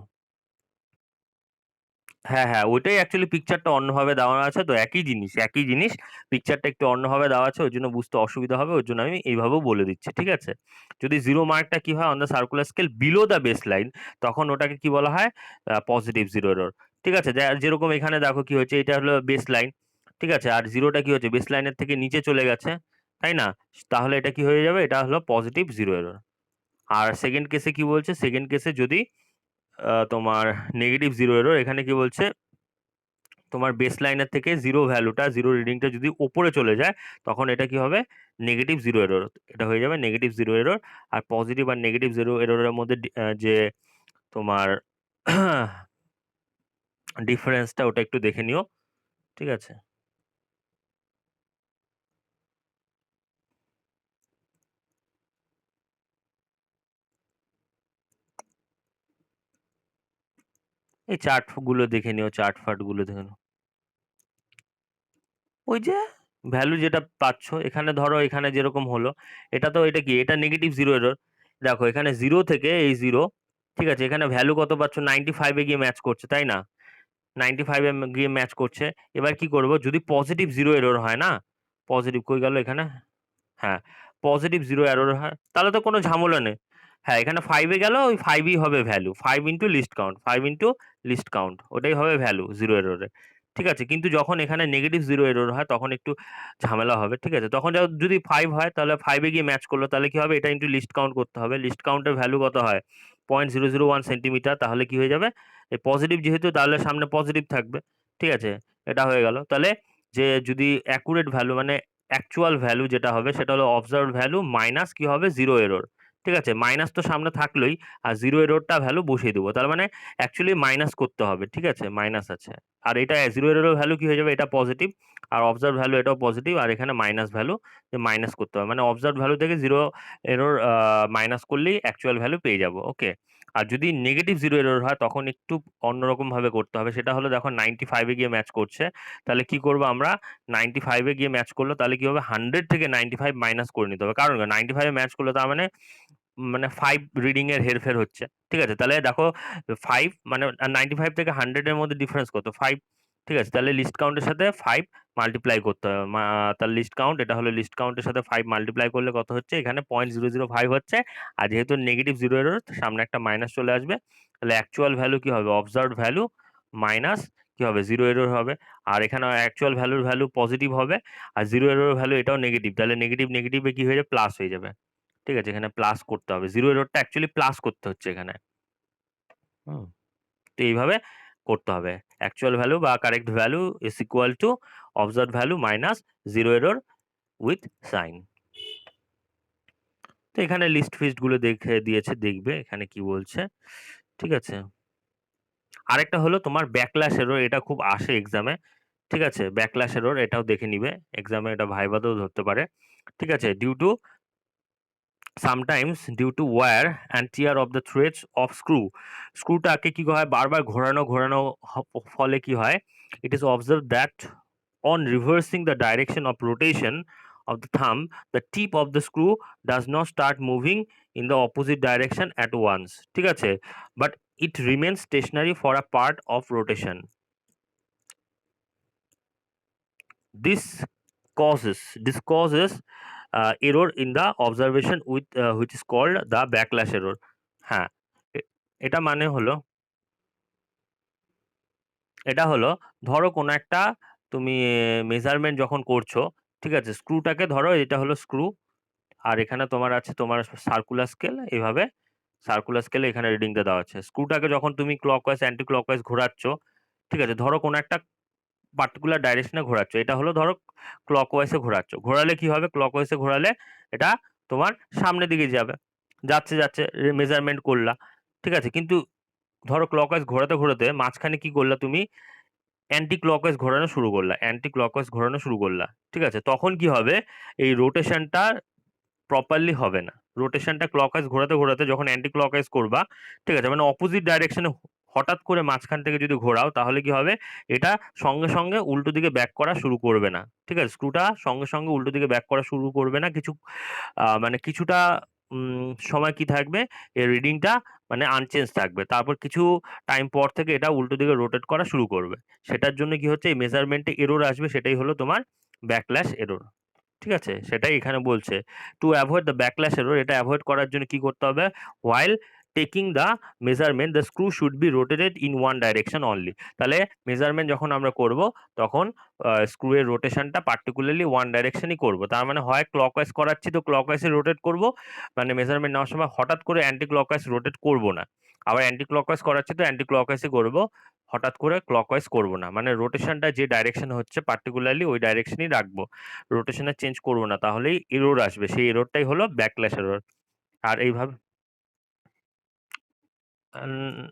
হ্যাঁ হ্যাঁ, ওইটাই অ্যাকচুয়ালি পিকচারটা অন্যভাবে দেওয়া আছে, তো একই জিনিস একই জিনিস, পিকচারটা একটু অন্যভাবে দেওয়া আছে, ওই জন্য বুঝতে অসুবিধা হবে, ওই জন্য আমি এইভাবেও বলে দিচ্ছি। ঠিক আছে, যদি জিরো মার্কটা কি হয় on the circular scale below the base line, তখন ওটাকে কি বলা হয়, পজিটিভ জিরো এরর। ঠিক আছে, যেরকম এখানে দেখো কি হচ্ছে, এটা হলো বেস লাইন, ঠিক আছে, আর জিরোটা কি হচ্ছে বেস লাইনের থেকে নিচে চলে গেছে, তাই না, তাহলে এটা কি হয়ে যাবে, এটা হলো পজিটিভ জিরো এরর। আর সেকেন্ড কেসে কি বলছে, সেকেন্ড কেসে যদি তোমার নেগেটিভ জিরো এরর, এখানে কি বলছে, তোমার বেস লাইনের থেকে জিরো ভ্যালুটা, জিরো রিডিংটা যদি ওপরে চলে যায়, তখন এটা কি হবে, নেগেটিভ জিরো এরর, এটা হয়ে যাবে নেগেটিভ জিরো এরর। আর পজিটিভ আর নেগেটিভ জিরো এররের মধ্যে যে তোমার ডিফারেন্সটা, ওটা একটু দেখে নিও। ঠিক আছে, এই চার্ট গুলো দেখে নিও, চার্ট ফার্ট গুলো দেখে নিও। ওই যে ভ্যালু যেটা পাচ্ছ, এখানে ধরো এখানে যেরকম হলো, এটা তো এটা কি, এটা নেগেটিভ জিরো এরর। দেখো এখানে জিরো থেকে এই জিরো, ঠিক আছে, এখানে ভ্যালু কত পাচ্ছ, 95-এ গিয়ে ম্যাচ করছে, তাই না, 95-এ গিয়ে ম্যাচ করছে। এবার কি করব, যদি পজিটিভ জিরো এরর হয় না, পজিটিভ কই গেল এখানে, হ্যাঁ, পজিটিভ জিরো এরর হয়, তাহলে তো কোনো ঝামেলা নেই। হ্যাঁ, এখানে 5-এ গেল, ওই 5ই হবে value, 5 into list count, 5 into list count, ওটাই হবে ভ্যালু জিরো এররে। ঠিক আছে, কিন্তু যখন এখানে নেগেটিভ জিরো এরর হয়, তখন একটু ঝামেলা হবে। ঠিক আছে, তখন যদি 5 হয়, তাহলে 5-এ গিয়ে ম্যাচ করলো, তাহলে কি হবে, এটা ইন্টু লিস্ট কাউন্ট করতে হবে, লিস্ট কাউন্টের ভ্যালু কত হয়, 0.001 সেন্টিমিটার, তাহলে কি হয়ে যাবে, এই পজিটিভ যেহেতু, তাহলে সামনে পজিটিভ থাকবে। ঠিক আছে, এটা হয়ে গেল। তাহলে যে যদি অ্যাকুরেট ভ্যালু মানে অ্যাকচুয়াল ভ্যালু যেটা হবে, সেটা হলো অবজার্ভ ভ্যালু মাইনাস কি হবে, জিরো এরর। ঠিক আছে, মাইনাস তো সামনে থাকলোই, আর জিরো এররটা ভ্যালু বসিয়ে দেবো, তার মানে অ্যাকচুয়ালি মাইনাস করতে হবে। ঠিক আছে, মাইনাস আছে, আর এটা জিরো এরর ভ্যালু কি হয়ে যাবে, এটা পজিটিভ, আর অবজার্ভ ভ্যালু এটাও পজিটিভ, আর এখানে মাইনাস ভ্যালু, যে মাইনাস করতে হবে, মানে অবজার্ভ ভ্যালু থেকে জিরো এরর মাইনাস করলেই অ্যাকচুয়াল ভ্যালু পেয়ে যাবো। ওকে, আর যদি নেগেটিভ জিরো এরর হয়, তখন একটু অন্যরকম ভাবে করতে হবে, সেটা হলো দেখো 95-এ গিয়ে ম্যাচ করছে, তাহলে কি করবো আমরা, 95-এ গিয়ে ম্যাচ করলো, তাহলে কি হবে, 100 থেকে 95 মাইনাস করে নিতে হবে, কারণ 95-এ ম্যাচ করলো, তার মানে 5 রিডিং এর হেরফের হচ্ছে। ঠিক আছে, তাহলে দেখো 5 মানে 95 থেকে 100 এর মধ্যে ডিফারেন্স কত, 5। ঠিক আছে, তাহলে লিস্ট কাউন্টের সাথে 5 মাল্টিপ্লাই করতে হবে, তার লিস্ট কাউন্ট, এটা হলো লিস্ট কাউন্টের সাথে 5 মাল্টিপ্লাই করলে কত হচ্ছে, এখানে 0.005 হচ্ছে, আর যেহেতু নেগেটিভ জিরো এরর, সামনে একটা মাইনাস চলে আসবে, তাহলে অ্যাকচুয়াল ভ্যালু কি হবে, অবজার্ভড ভ্যালু মাইনাস কি হবে, জিরো এরর হবে, আর এখানে অ্যাকচুয়াল ভ্যালুর ভ্যালু পজিটিভ হবে, আর জিরো এরর ভ্যালু এটাও নেগেটিভ, তাহলে নেগেটিভ নেগেটিভে কি হয়ে যাবে, প্লাস হয়ে যাবে। ঠিক আছে, এখানে প্লাস করতে হবে, জিরো এররটা অ্যাকচুয়ালি প্লাস করতে হচ্ছে এখানে। হুম, তো এইভাবে করতে হবে, অ্যাকচুয়াল ভ্যালু বা correct value is equal to observe value minus zero error with sign. তো এখানে লিস্ট ফিস্ট গুলো দেখে দিয়েছে, দেখবে এখানে কি বলছে। ঠিক আছে, আরেকটা হলো তোমার ব্যাকল্যাশ এরর, এটা খুব আসে এক্সামে। ঠিক আছে, ব্যাকল্যাশ এরর এটাও দেখে নিবে, এক্সামে এটা ভাইভাতেও ধরতে পারে। ঠিক আছে, due to sometimes due to wear and tear of the threads of স্ক্রুটাকে কি হয়, বারবার ঘোরানো ঘোরানো ফলে কি হয়, it is observed that on reversing the direction of rotation of the thumb, the tip of the screw does not start moving in the opposite direction at once. ঠিক আছে, but it remains stationary for a part of rotation. This this causes error in the observation with which is called the backlash error. হ্যাঁ, এটা মানে হলো, এটা হলো ধরো কোনো একটা তুমি মেজারমেন্ট যখন করছো, ঠিক আছে, স্ক্রুটাকে ধরো, এটা হলো স্ক্রু, আর এখানে তোমার আছে তোমার সার্কুলার স্কেল, এইভাবে সার্কুলার স্কেলে এখানে রিডিংটা দেওয়া আছে। স্ক্রুটাকে যখন তুমি ক্লকওয়াইজ অ্যান্টি ক্লকওয়াইজ ঘোরাচ্ছ, ঠিক আছে, ধরো কোনো একটা পার্টিকুলার ডাইরেকশনে ঘোরাচ্ছ, এটা হলো ধরো ক্লকওয়াইজে ঘোরাচ্ছ, ঘোরালে কি হবে, ক্লকওয়াইজে ঘোরালে এটা তোমার সামনের দিকে যাবে, যাচ্ছে যাচ্ছে মেজারমেন্ট করলা, ঠিক আছে, কিন্তু ধরো ক্লকওয়াইজ ঘোরাতে ঘোরাতে মাঝখানে কি করলা তুমি, অ্যান্টি ক্লকওয়াইজ ঘোরানো শুরু করলা, অ্যান্টি ক্লকওয়াইজ ঘোরানো শুরু করলা, ঠিক আছে, তখন কি হবে, এই রোটেশনটা প্রপারলি হবে না। রোটেশনটা ক্লকওয়াইজ ঘোরাতে ঘোরাতে যখন অ্যান্টি ক্লকওয়াইজ করবা, ঠিক আছে, মানে অপোজিট ডাইরেকশনে হঠাৎ করে মাঝখান থেকে যদি ঘোরাও, তাহলে কি হবে, এটা সঙ্গে সঙ্গে উল্টো দিকে ব্যাক করা শুরু করবে না, ঠিক আছে, স্ক্রুটা সঙ্গে সঙ্গে উল্টো দিকে ব্যাক করা শুরু করবে না, কিছু মানে কিছুটা সময় কি থাকবে, এই রিডিংটা মানে আনচেঞ্জ থাকবে, তারপর কিছু টাইম পর থেকে এটা উল্টো দিকে রোটেট করা শুরু করবে। সেটার জন্য কি হচ্ছে, এই মেজারমেন্টে এরর আসবে, সেটাই হলো তোমার ব্যাকল্যাশ এরর, ঠিক আছে, সেটাই এখানে বলছে। To avoid the backlash error, এটা অ্যাভয়েড করার জন্য কি করতে হবে, while taking the measurement the screw should be rotated in one direction only. তাহলে মেজারমেন্ট যখন আমরা করব, তখন স্ক্রু এর রোটেশনটা পার্টিকুলারলি ওয়ান ডাইরেকশনই করব, তার মানে হয় ক্লকওয়াইজ করাচ্ছি তো ক্লকওয়াইজে রোটেট করব, মানে মেজারমেন্ট নেওয়ার সময় হঠাৎ করে অ্যান্টি ক্লকওয়াইজ রোটেট করব না, আবার অ্যান্টি ক্লকওয়াইজ করাচ্ছি তো অ্যান্টি ক্লকওয়াইজই করব, হঠাৎ করে ক্লকওয়াইজ করব না, মানে রোটেশনটা যে ডাইরেকশন হচ্ছে পার্টিকুলারলি ওই ডাইরেকশনই রাখবো, রোটেশনে চেঞ্জ করবো না, তাহলেই এরর আসবে, সেই এররটাই হলো ব্যাকল্যাশ এরর। আর এইভাবে উম,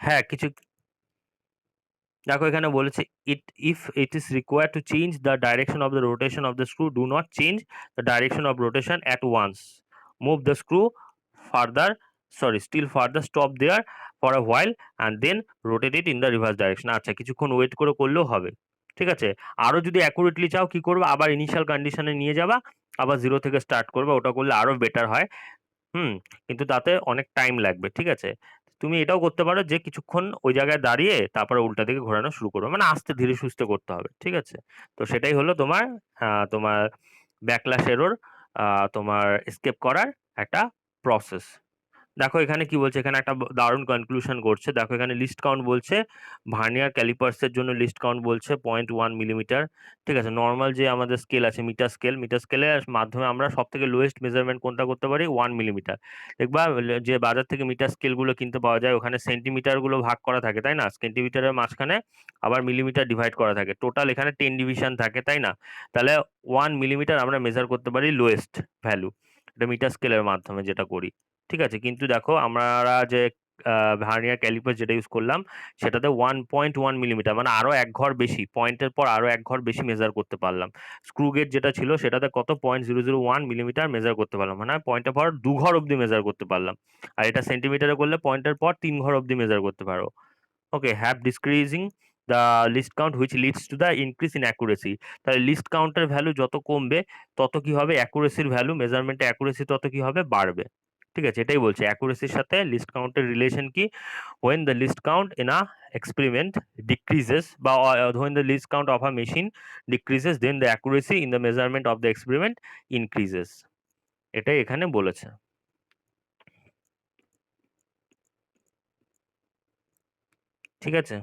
হ্যাঁ কিছু, দেখো এখানে বলেছে, it if it is required to change the direction of the rotation of the screw, do not change the direction of rotation at once, move the screw further, sorry still further, stop there for a while and then rotate it in the reverse direction. আচ্ছা, কিছুক্ষণ ওয়েট করে করলেও হবে, ঠিক আছে। আরো যদি অ্যাকুরেটলি চাও কি করবে, আবার ইনিশিয়াল কন্ডিশনে নিয়ে যাবা, আবার জিরো থেকে স্টার্ট করবে, ওটা করলে আরো বেটার হয়। কিন্তু তাতে অনেক টাইম লাগবে, ঠিক আছে। তুমি এটাও করতে পারো যে কিছুক্ষণ ওই জায়গায় দাঁড়িয়ে তারপরে উল্টা দিকে ঘোরানো শুরু করবে, মানে আস্তে ধীরে সুস্থে করতে হবে, ঠিক আছে। তো সেটাই হলো তোমার তোমার ব্যাকল্যাশ এরর তোমার এস্কেপ করার একটা প্রসেস। দেখো এখানে কি বলছে, এখানে একটা দারুণ কনক্লুশন করছে, দেখো এখানে লিস্ট কাউন্ট বলছে, ভার্নিয়ার ক্যালিপার্সের জন্য লিস্ট কাউন্ট বলছে 0.1 মিলিমিটার, ঠিক আছে। নর্মাল যে আমাদের স্কেল আছে মিটার স্কেল, মিটার স্কেলের মাধ্যমে আমরা সব থেকে লোয়েস্ট মেজারমেন্ট কোনটা করতে পারি, 1 মিলিমিটার। দেখবা যে বাজার থেকে মিটার স্কেলগুলো কিনতে পাওয়া যায়, ওখানে সেন্টিমিটারগুলো ভাগ করা থাকে, তাই না, সেন্টিমিটারের মাঝখানে আবার মিলিমিটার ডিভাইড করা থাকে, টোটাল এখানে 10 ডিভিশন থাকে, তাই না। তাহলে 1 মিলিমিটার আমরা মেজার করতে পারি লোয়েস্ট ভ্যালু, এটা মিটার স্কেলের মাধ্যমে যেটা করি, ঠিক আছে। কিন্তু দেখো আমরা যে ভার্নিয়ার ক্যালিপার যেটা ইউজ করলাম, সেটাতে 1.1 মিলিমিটার, মানে আরো এক ঘর বেশি, পয়েন্টের পর আরো এক ঘর বেশি মেজার করতে পারলাম। স্ক্রু গেজ যেটা ছিল সেটাতে কত 0.001 মিলিমিটার মেজার করতে পারলাম, মানে পয়েন্টের পর 2 ঘর অব্দি মেজার করতে পারলাম। আর এটা সেন্টিমিটারে করলে পয়েন্টের পর 3 ঘর অব্দি মেজার করতে পারো। Okay, have decreasing the least count which leads to the increase in accuracy. তাহলে লিস্ট কাউন্টের ভ্যালু যত কমবে, তত কি হবে, অ্যাকুরেসির ভ্যালু, মেজারমেন্টে অ্যাকুরেসি তত কি হবে, বাড়বে, ঠিক আছে। এটাই বলছে অ্যাকুরেসির সাথে লিস্ট কাউন্টের রিলেশন কি, when the least count in a experiment decreases বা when the least count of a machine decreases, then the accuracy in the measurement of the experiment increases, এটাই এখানে বলেছে, ঠিক আছে।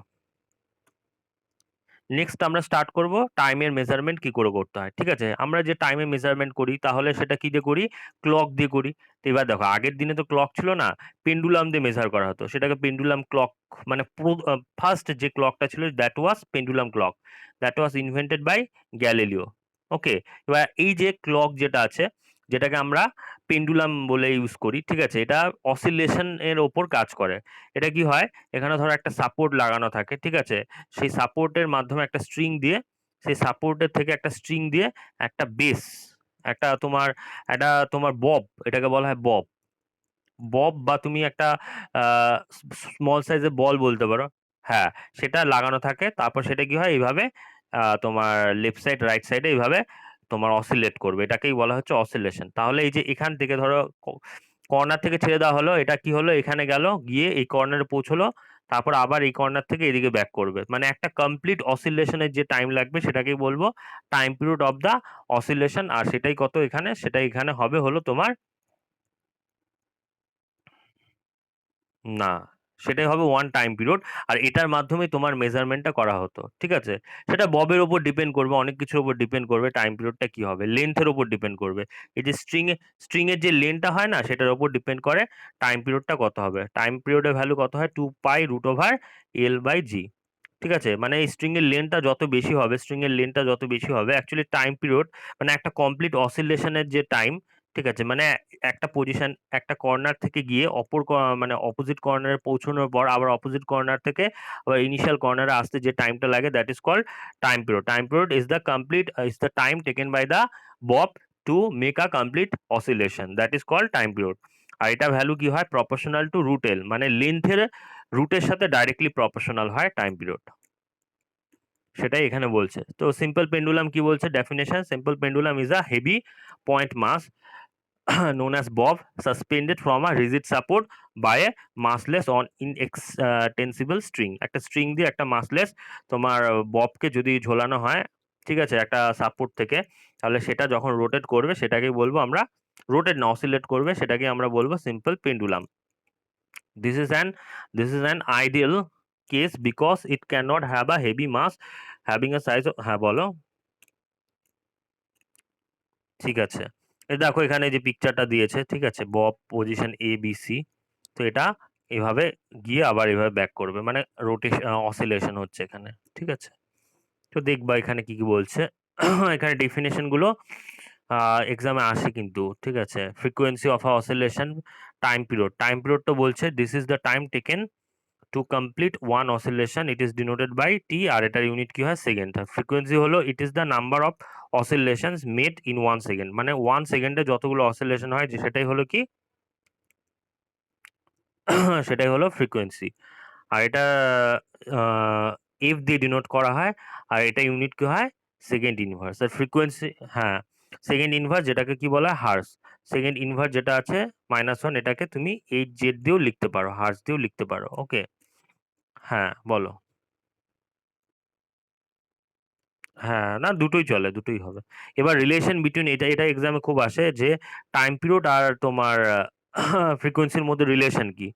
নেক্সট আমরা স্টার্ট করব টাইমের মেজারমেন্ট কি করে করতে হয়, ঠিক আছে। আমরা যে টাইমে মেজারমেন্ট করি, তাহলে সেটা কি দিয়ে করি, ক্লক দিয়ে করি। তো এবার দেখো, আগের দিনে তো ক্লক ছিল না, পেন্ডুলাম দিয়ে মেজার করা হতো, সেটাকে পেন্ডুলাম ক্লক, মানে ফার্স্ট যে ক্লকটা ছিল that was pendulum clock, that was invented by Galileo. Okay, এবার এই যে ক্লক যেটা আছে, যেটাকে আমরা পেন্ডুলাম বলে ইউজ করি, ঠিক আছে, এটা অসিলেশন এর ওপর কাজ করে। এটা কি হয়, এখানে ধরো একটা সাপোর্ট লাগানো থাকে, ঠিক আছে, সেই সাপোর্টের মাধ্যমে একটা স্ট্রিং দিয়ে, সেই সাপোর্টের থেকে একটা স্ট্রিং দিয়ে একটা বেস, একটা তোমার বব, এটাকে বলা হয় বব, বব বা তুমি একটা স্মল সাইজের বল বলতে পারো। হ্যাঁ, সেটা লাগানো থাকে, তারপর সেটা কি হয়, এইভাবে তোমার লেফট সাইড রাইট সাইডে এইভাবে তোমার অসিলেট করবে, এটাকেই বলা হচ্ছে অসিলেশন। তাহলে এই যে এখান থেকে ধরো কর্নার থেকে ছেড়ে দেওয়া হলো, এটা কি হলো, এখানে গেল, গিয়ে এই কর্নারে পৌঁছলো, তারপর আবার এই কর্নার থেকে এদিকে ব্যাক করবে, মানে একটা কমপ্লিট অসিলেশনের যে টাইম লাগবে সেটাকেই বলবো time period of the oscillation. আর সেটাই কত এখানে, সেটাই এখানে হবে হলো তোমার, না, সেটাই হবে 1 টাইম পিরিয়ড। আর এটার মাধ্যমে তোমার মেজারমেন্টটা করা হতো। ঠিক আছে? সেটা ববের উপর ডিপেন্ড করবে, অনেক কিছুর উপর ডিপেন্ড করবে টাইম পিরিয়ডটা কি হবে। লেংথের উপর ডিপেন্ড করবে। এই যে স্ট্রিং এর যে লেন্থটা হয় না সেটার উপর ডিপেন্ড করে টাইম পিরিয়ডটা কত হবে। টাইম পিরিয়ডের ভ্যালু কত হয় 2 পাই রুট ওভার L/G। ঠিক আছে? মানে এই স্ট্রিং এর লেন্থটা যত বেশি হবে, অ্যাকচুয়ালি টাইম পিরিয়ড মানে একটা কমপ্লিট অসিলেশন এর যে টাইম, ঠিক আছে? মানে একটা পজিশন একটা কর্নার থেকে গিয়ে মানে অপোজিট কর্নারে পৌঁছানোর পর আবার অপোজিট কর্নার থেকে আবার ইনিশিয়াল কর্নারে আসতে যে টাইমটা লাগে that is called time period. Time period is the time taken by the bob to make a complete oscillation, that is called time period. আর এটা ভ্যালু কি হয় প্রপোর্শনাল টু রুট এল, মানে লেন্থের রুটের সাথে ডাইরেক্টলি প্রপোর্শনাল হয় টাইম পিরিয়ড। সেটাই এখানে বলছে। তো সিম্পল পেন্ডুলাম কি বলছে definition, simple pendulum is a heavy point mass known as bob suspended from a rigid support by a massless on inextensible string। একটা স্ট্রিং দিয়ে একটা মাসলেস তোমার ববকে যদি ঝোলানো হয়, ঠিক আছে, একটা সাপোর্ট থেকে, তাহলে সেটা যখন রোটেট করবে সেটাকেই বলবো আমরা, রোটেট না অসিলেট করবে সেটাকে আমরা বলবো simple pendulum. This is an ideal case because it cannot have a heavy mass having a size of, হ্যাঁ বলো। ঠিক আছে, এই দেখো এখানে যে পিকচারটা দিয়েছে, ঠিক আছে, Bob position A B C. তো এটা এভাবে গিয়ে আবার এভাবে ব্যাক করবে, মানে রোটেশন অসিলেশন হচ্ছে এখানে। ঠিক আছে, তো দেখবা এখানে কি কি বলছে। এখানে ডেফিনেশন গুলো এক্সামে আসে কিন্তু, ঠিক আছে। Frequency of oscillation, time period তো বলছে this is the time taken to complete one oscillation, it is denoted by T, আর এটার ইউনিট কি হয় সেকেন্ড। ফ্রিকোয়েন্সি হলো it is the number of oscillations made in 1 second, মানে 1 সেকেন্ডে যতগুলো অসিলেশন হয় যে সেটাই হলো কি সেটাই হলো ফ্রিকোয়েন্সি। আর এটা এফ দিয়ে ডিনোট করা হয়, আর এটা ইউনিট কি হয় সেকেন্ড ইনভার্স। আর ফ্রিকোয়েন্সি, হ্যাঁ, সেকেন্ড ইনভার্স যেটাকে কি বলা হয় হার্স। সেকেন্ড ইনভার্স যেটা আছে -1, এটাকে তুমি HZ দিয়েও লিখতে পারো, হার্স দিয়েও লিখতে পারো। ওকে, হ্যাঁ বলো। হ্যাঁ, না দুটোই চলে, দুটোই হবে। এবার রিলেশন বিটুইন, এটা এক্সামে খুব আসে যে টাইম পিরিয়ড আর তোমার ফ্রিকোয়েন্সির মধ্যে রিলেশন কি?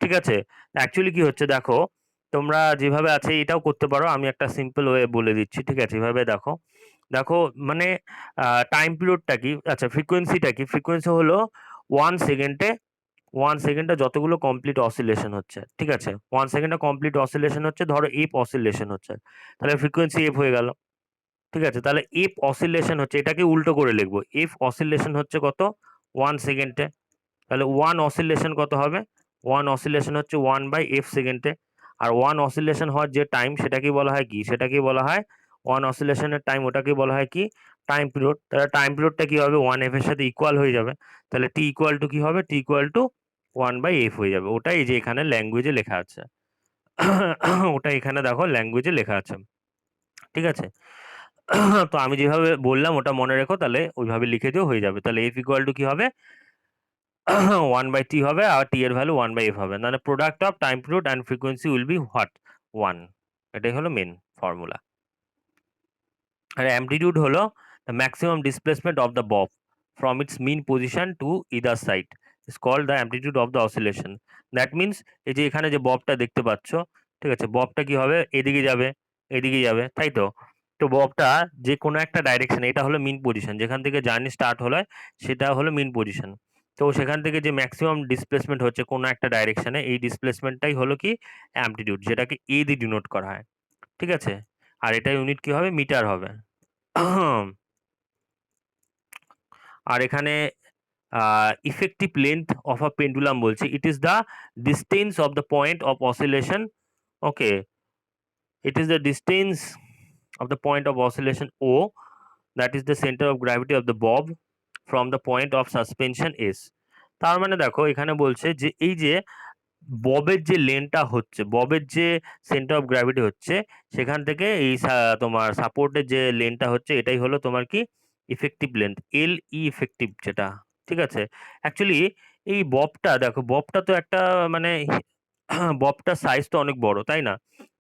ঠিক আছে? অ্যাকচুয়ালি কি হচ্ছে দেখো, তোমরা যেভাবে আছে এটাও করতে পারো। আমি একটা সিম্পল ওয়ে বলে দিচ্ছি। ঠিক আছে? এভাবে দেখো। দেখো মানে টাইম পিরিয়ডটা কি? আচ্ছা ফ্রিকোয়েন্সিটা কি? ফ্রিকোয়েন্সি হলো 1 সেকেন্ডে 1 সেকেন্ডে যতগুলো কমপ্লিট অসিলেশন হচ্ছে। ঠিক আছে? 1 সেকেন্ডে কমপ্লিট অসিলেশন হচ্ছে, ধরো এফ অসিলেশন হচ্ছে। তাহলে ফ্রিকোয়েন্সি এফ হয়ে গেল। ঠিক আছে? তাহলে এফ অসিলেশন হচ্ছে, এটাকে উল্টো করে লিখবো। এফ অসিলেশন হচ্ছে কত? 1 সেকেন্ডে। তাহলে 1 অসিলেশন কত হবে? 1 অসিলেশন হচ্ছে 1/f সেকেন্ডে। আর 1 অসিলেশন হওয়ার যে টাইম সেটাকেই বলা হয় কি? সেটাকেই বলা হয় 1 অসিলেশনের টাইম, ওটাকেই বলা হয় কি? Time period. তাহলে টাইম পিরিয়ডটা কি হবে? 1f এর সাথে ইকুয়াল হয়ে যাবে। তাহলে t ইকুয়াল টু কি হবে? t ইকুয়াল টু 1/f হয়ে যাবে। ওটাই এই যে এখানে ল্যাঙ্গুয়েজে লেখা আছে। ওটা এখানে দেখো ল্যাঙ্গুয়েজে লেখা আছে। ঠিক আছে? তো আমি যেভাবে বললাম ওটা মনে রেখো, তাহলে ওইভাবে লিখে দিও, হয়ে যাবে। তাহলে f ইকুয়াল টু কি হবে? 1/t হবে, আর t এর ভ্যালু 1/f হবে। মানে product of time period and frequency will be what? 1। এটাই হলো মেন ফর্মুলা। আর অ্যামপ্লিটিউড হলো the maximum displacement of the bob from its mean position to either side is called the amplitude of the oscillation. That means এই যে এখানে যে ববটা দেখতে পাচ্ছ, ঠিক আছে, ববটা কি হবে? এদিকে যাবে, এদিকে যাবে, তাই তো? তো ববটা যে কোনো একটা ডাইরেকশন, এটা হলো মিন পজিশন, যেখান থেকে জার্নি স্টার্ট হলো সেটা হলো মিন পজিশন। তো সেখান থেকে যে ম্যাক্সিমাম ডিসপ্লেসমেন্ট হচ্ছে কোনো একটা ডাইরেকশনে, এই ডিসপ্লেসমেন্টটাই হলো কি অ্যামপ্লিটিউড, যেটাকে এ দিয়ে ডিনোট করা হয়। ঠিক আছে? আর এটা ইউনিট কি হবে? মিটার হবে। আর এখানে effective length of a pendulum বলছে it is the distance of the point of oscillation. Okay, it is the distance of the point of oscillation O, that is the center of gravity of the bob from the point of suspension S। তার মানে দেখো এখানে বলছে যে এই যে ববের যে লেনটা হচ্ছে, ববের যে সেন্টার অফ গ্র্যাভিটি হচ্ছে, সেখান থেকে এই তোমার সাপোর্টের যে লেনটা হচ্ছে, এটাই হলো তোমার কি ইফেক্টিভ লেন্থ, LE ইফেক্টিভ যেটা। ঠিক আছে? অ্যাকচুয়ালি এই ববটা দেখো, ববটা তো একটা মানে ববটার সাইজ তো অনেক বড়, তাই না?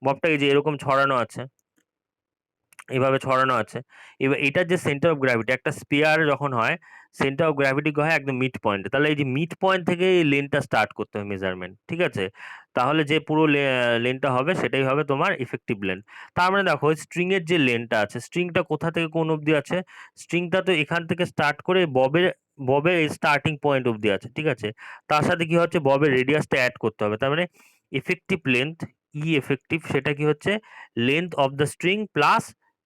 ববটা এই যে এরকম ছড়ানো আছে, এভাবে ছড়ানো আছে। এবার এটার যে সেন্টার অফ গ্র্যাভিটি, একটা স্পিয়ার যখন হয়, সেন্টার অফ গ্র্যাভিটি হয় একদম মিড পয়েন্টে। তাহলে এই যে মিড পয়েন্ট থেকে এই লেনটা স্টার্ট করতে হয় মেজারমেন্ট। ঠিক আছে? তাহলে যে পুরো লেনটা হবে সেটাই হবে তোমার ইফেক্টিভ লেন। তার মানে দেখো স্ট্রিং এর যে লেনটা আছে, স্ট্রিংটা কোথা থেকে কোন অবধি আছে? স্ট্রিংটা তো এখান থেকে স্টার্ট করে ববের স্টার্টিং পয়েন্ট অবধি আছে, ঠিক আছে। তার সাথে কি হচ্ছে, ববের রেডিয়াসটা অ্যাড করতে হবে। তার মানে ইফেক্টিভ লেন্থ, ই এফেক্টিভ, সেটা কি হচ্ছে length of the string plus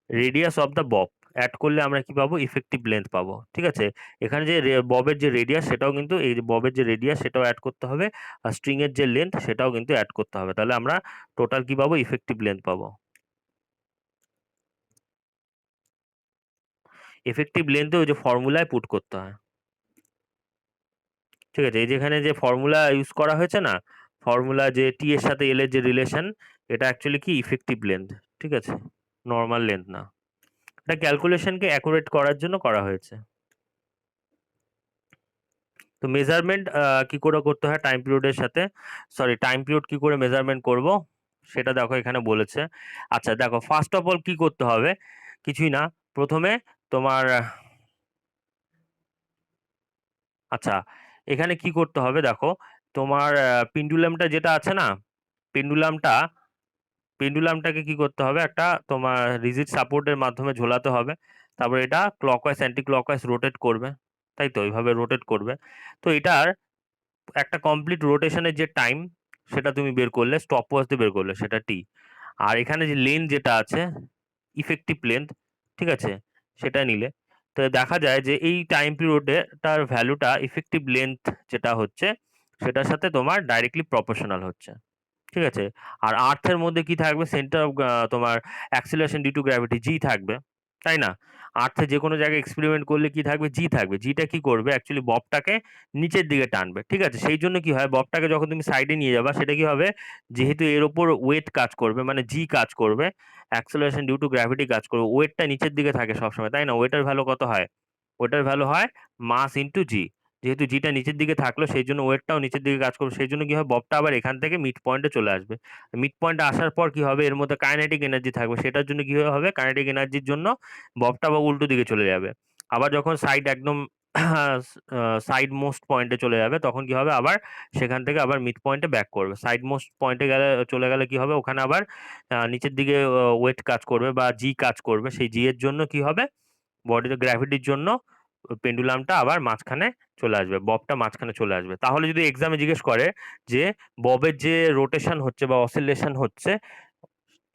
radius of the bob. Add করলে আমরা কি পাবো? ইফেক্টিভ লেন্থ পাবো, ঠিক আছে। এখানে যে ববের যে রেডিয়াস সেটাও কিন্তু, এই ববের যে রেডিয়াস সেটাও অ্যাড করতে হবে, আর স্ট্রিং এর যে লেন্থ সেটাও কিন্তু অ্যাড করতে হবে। তাহলে আমরা টোটাল কি পাবো? ইফেক্টিভ লেন্থ পাবো। এফেক্টিভ লেন্থে ওই যে ফর্মুলায় পুট করতে হয়, ঠিক আছে। এই যেখানে যে ফর্মুলা ইউজ করা হয়েছে না, ফর্মুলা যে টি এর সাথে এল এর যে রিলেশন, এটা অ্যাকচুয়ালি কি ইফেক্টিভ লেন্থ, ঠিক আছে, নর্মাল লেন্থ না। এটা ক্যালকুলেশনকে অ্যাকুরেট করার জন্য করা হয়েছে। তো মেজারমেন্ট কি করে করতে হয় টাইম পিরিয়ডের সাথে, সরি টাইম পিরিয়ড কি করে মেজারমেন্ট করব সেটা দেখো এখানে বলেছে। আচ্ছা দেখো, ফার্স্ট অফ অল কি করতে হবে? কিছুই না, প্রথমে তোমার আচ্ছা এখানে কি করতে হবে দেখো, তোমার পেন্ডুলামটা যেটা আছে না, পেন্ডুলামটা পেন্ডুলামটাকে কি করতে হবে, একটা তোমার রিজিড সাপোর্টের মাধ্যমে ঝোলাতে হবে। তারপর এটা ক্লকওয়াইজ অ্যান্টি ক্লকওয়াইজ রোটেট করবে, তাই তো এইভাবে রোটেট করবে। তো এটার একটা কমপ্লিট রোটেশনের যে টাইম সেটা তুমি বের করলে, স্টপ ওয়াচ দিয়ে বের করলে, সেটা টি। আর এখানে যে লেন্থ যেটা আছে, ইফেক্টিভ লেন্থ, ঠিক আছে, সেটা নিলে তো দেখা যায় যে এই টাইম পিরিয়ডে তার ভ্যালুটা ইফেক্টিভ লেন্থ যেটা হচ্ছে সেটার সাথে তোমার ডাইরেক্টলি প্রপোর্শনাল হচ্ছে, ঠিক আছে। আর আর্থের মধ্যে কি থাকবে? সেন্টার অফ তোমার অ্যাক্সিলারেশন ডিউ টু গ্র্যাভিটি জি থাকবে, তাই না? আর্থে যে কোনো জায়গায় এক্সপেরিমেন্ট করলে কি থাকবে? জি থাকবে। জিটা কি করবে? অ্যাকচুয়ালি ববটাকে নিচের দিকে টানবে, ঠিক আছে। সেই জন্য কি হয়, ববটাকে যখন তুমি সাইডে নিয়ে যাবা সেটা কি হবে, যেহেতু এর ওপর ওয়েট কাজ করবে, মানে জি কাজ করবে, অ্যাক্সেলারেশন ডিউ টু গ্র্যাভিটি কাজ করবে, ওয়েটটা নিচের দিকে থাকে সবসময়, তাই না? ওয়েটের ভ্যালু কত হয়? ওয়েটের ভ্যালু হয় মাস ইন্টু জি। যেহেতু জিটা নিচের দিকে থাকলো সেই জন্য ওয়েটটাও নিচের দিকে কাজ করবে, সেই জন্য কি হবে, ববটা আবার এখান থেকে মিড পয়েন্টে চলে আসবে। মিড পয়েন্টে আসার পর কি হবে, এর মধ্যে কাইনেটিক এনার্জি থাকবে, সেটার জন্য কি হবে, কাইনেটিক এনার্জির জন্য ববটা বা উল্টো দিকে চলে যাবে। আবার যখন সাইড একদম সাইড মোস্ট পয়েন্টে চলে যাবে তখন কি হবে, আবার সেখান থেকে আবার মিড পয়েন্টে ব্যাক করবে। সাইড মোস্ট পয়েন্টে গেলে, চলে গেলে কি হবে, ওখানে আবার নিচের দিকে ওয়েট কাজ করবে বা জি কাজ করবে, সেই জি এর জন্য কি হবে, বডিতে গ্র্যাভিটির জন্য পেন্ডুলামটা আবার মাঝখানে চলে আসবে, ববটা মাঝখানে চলে আসবে। তাহলে যদি এক্সামে জিজ্ঞেস করে যে ববের যে রোটেশন হচ্ছে বা অসিলেশন হচ্ছে,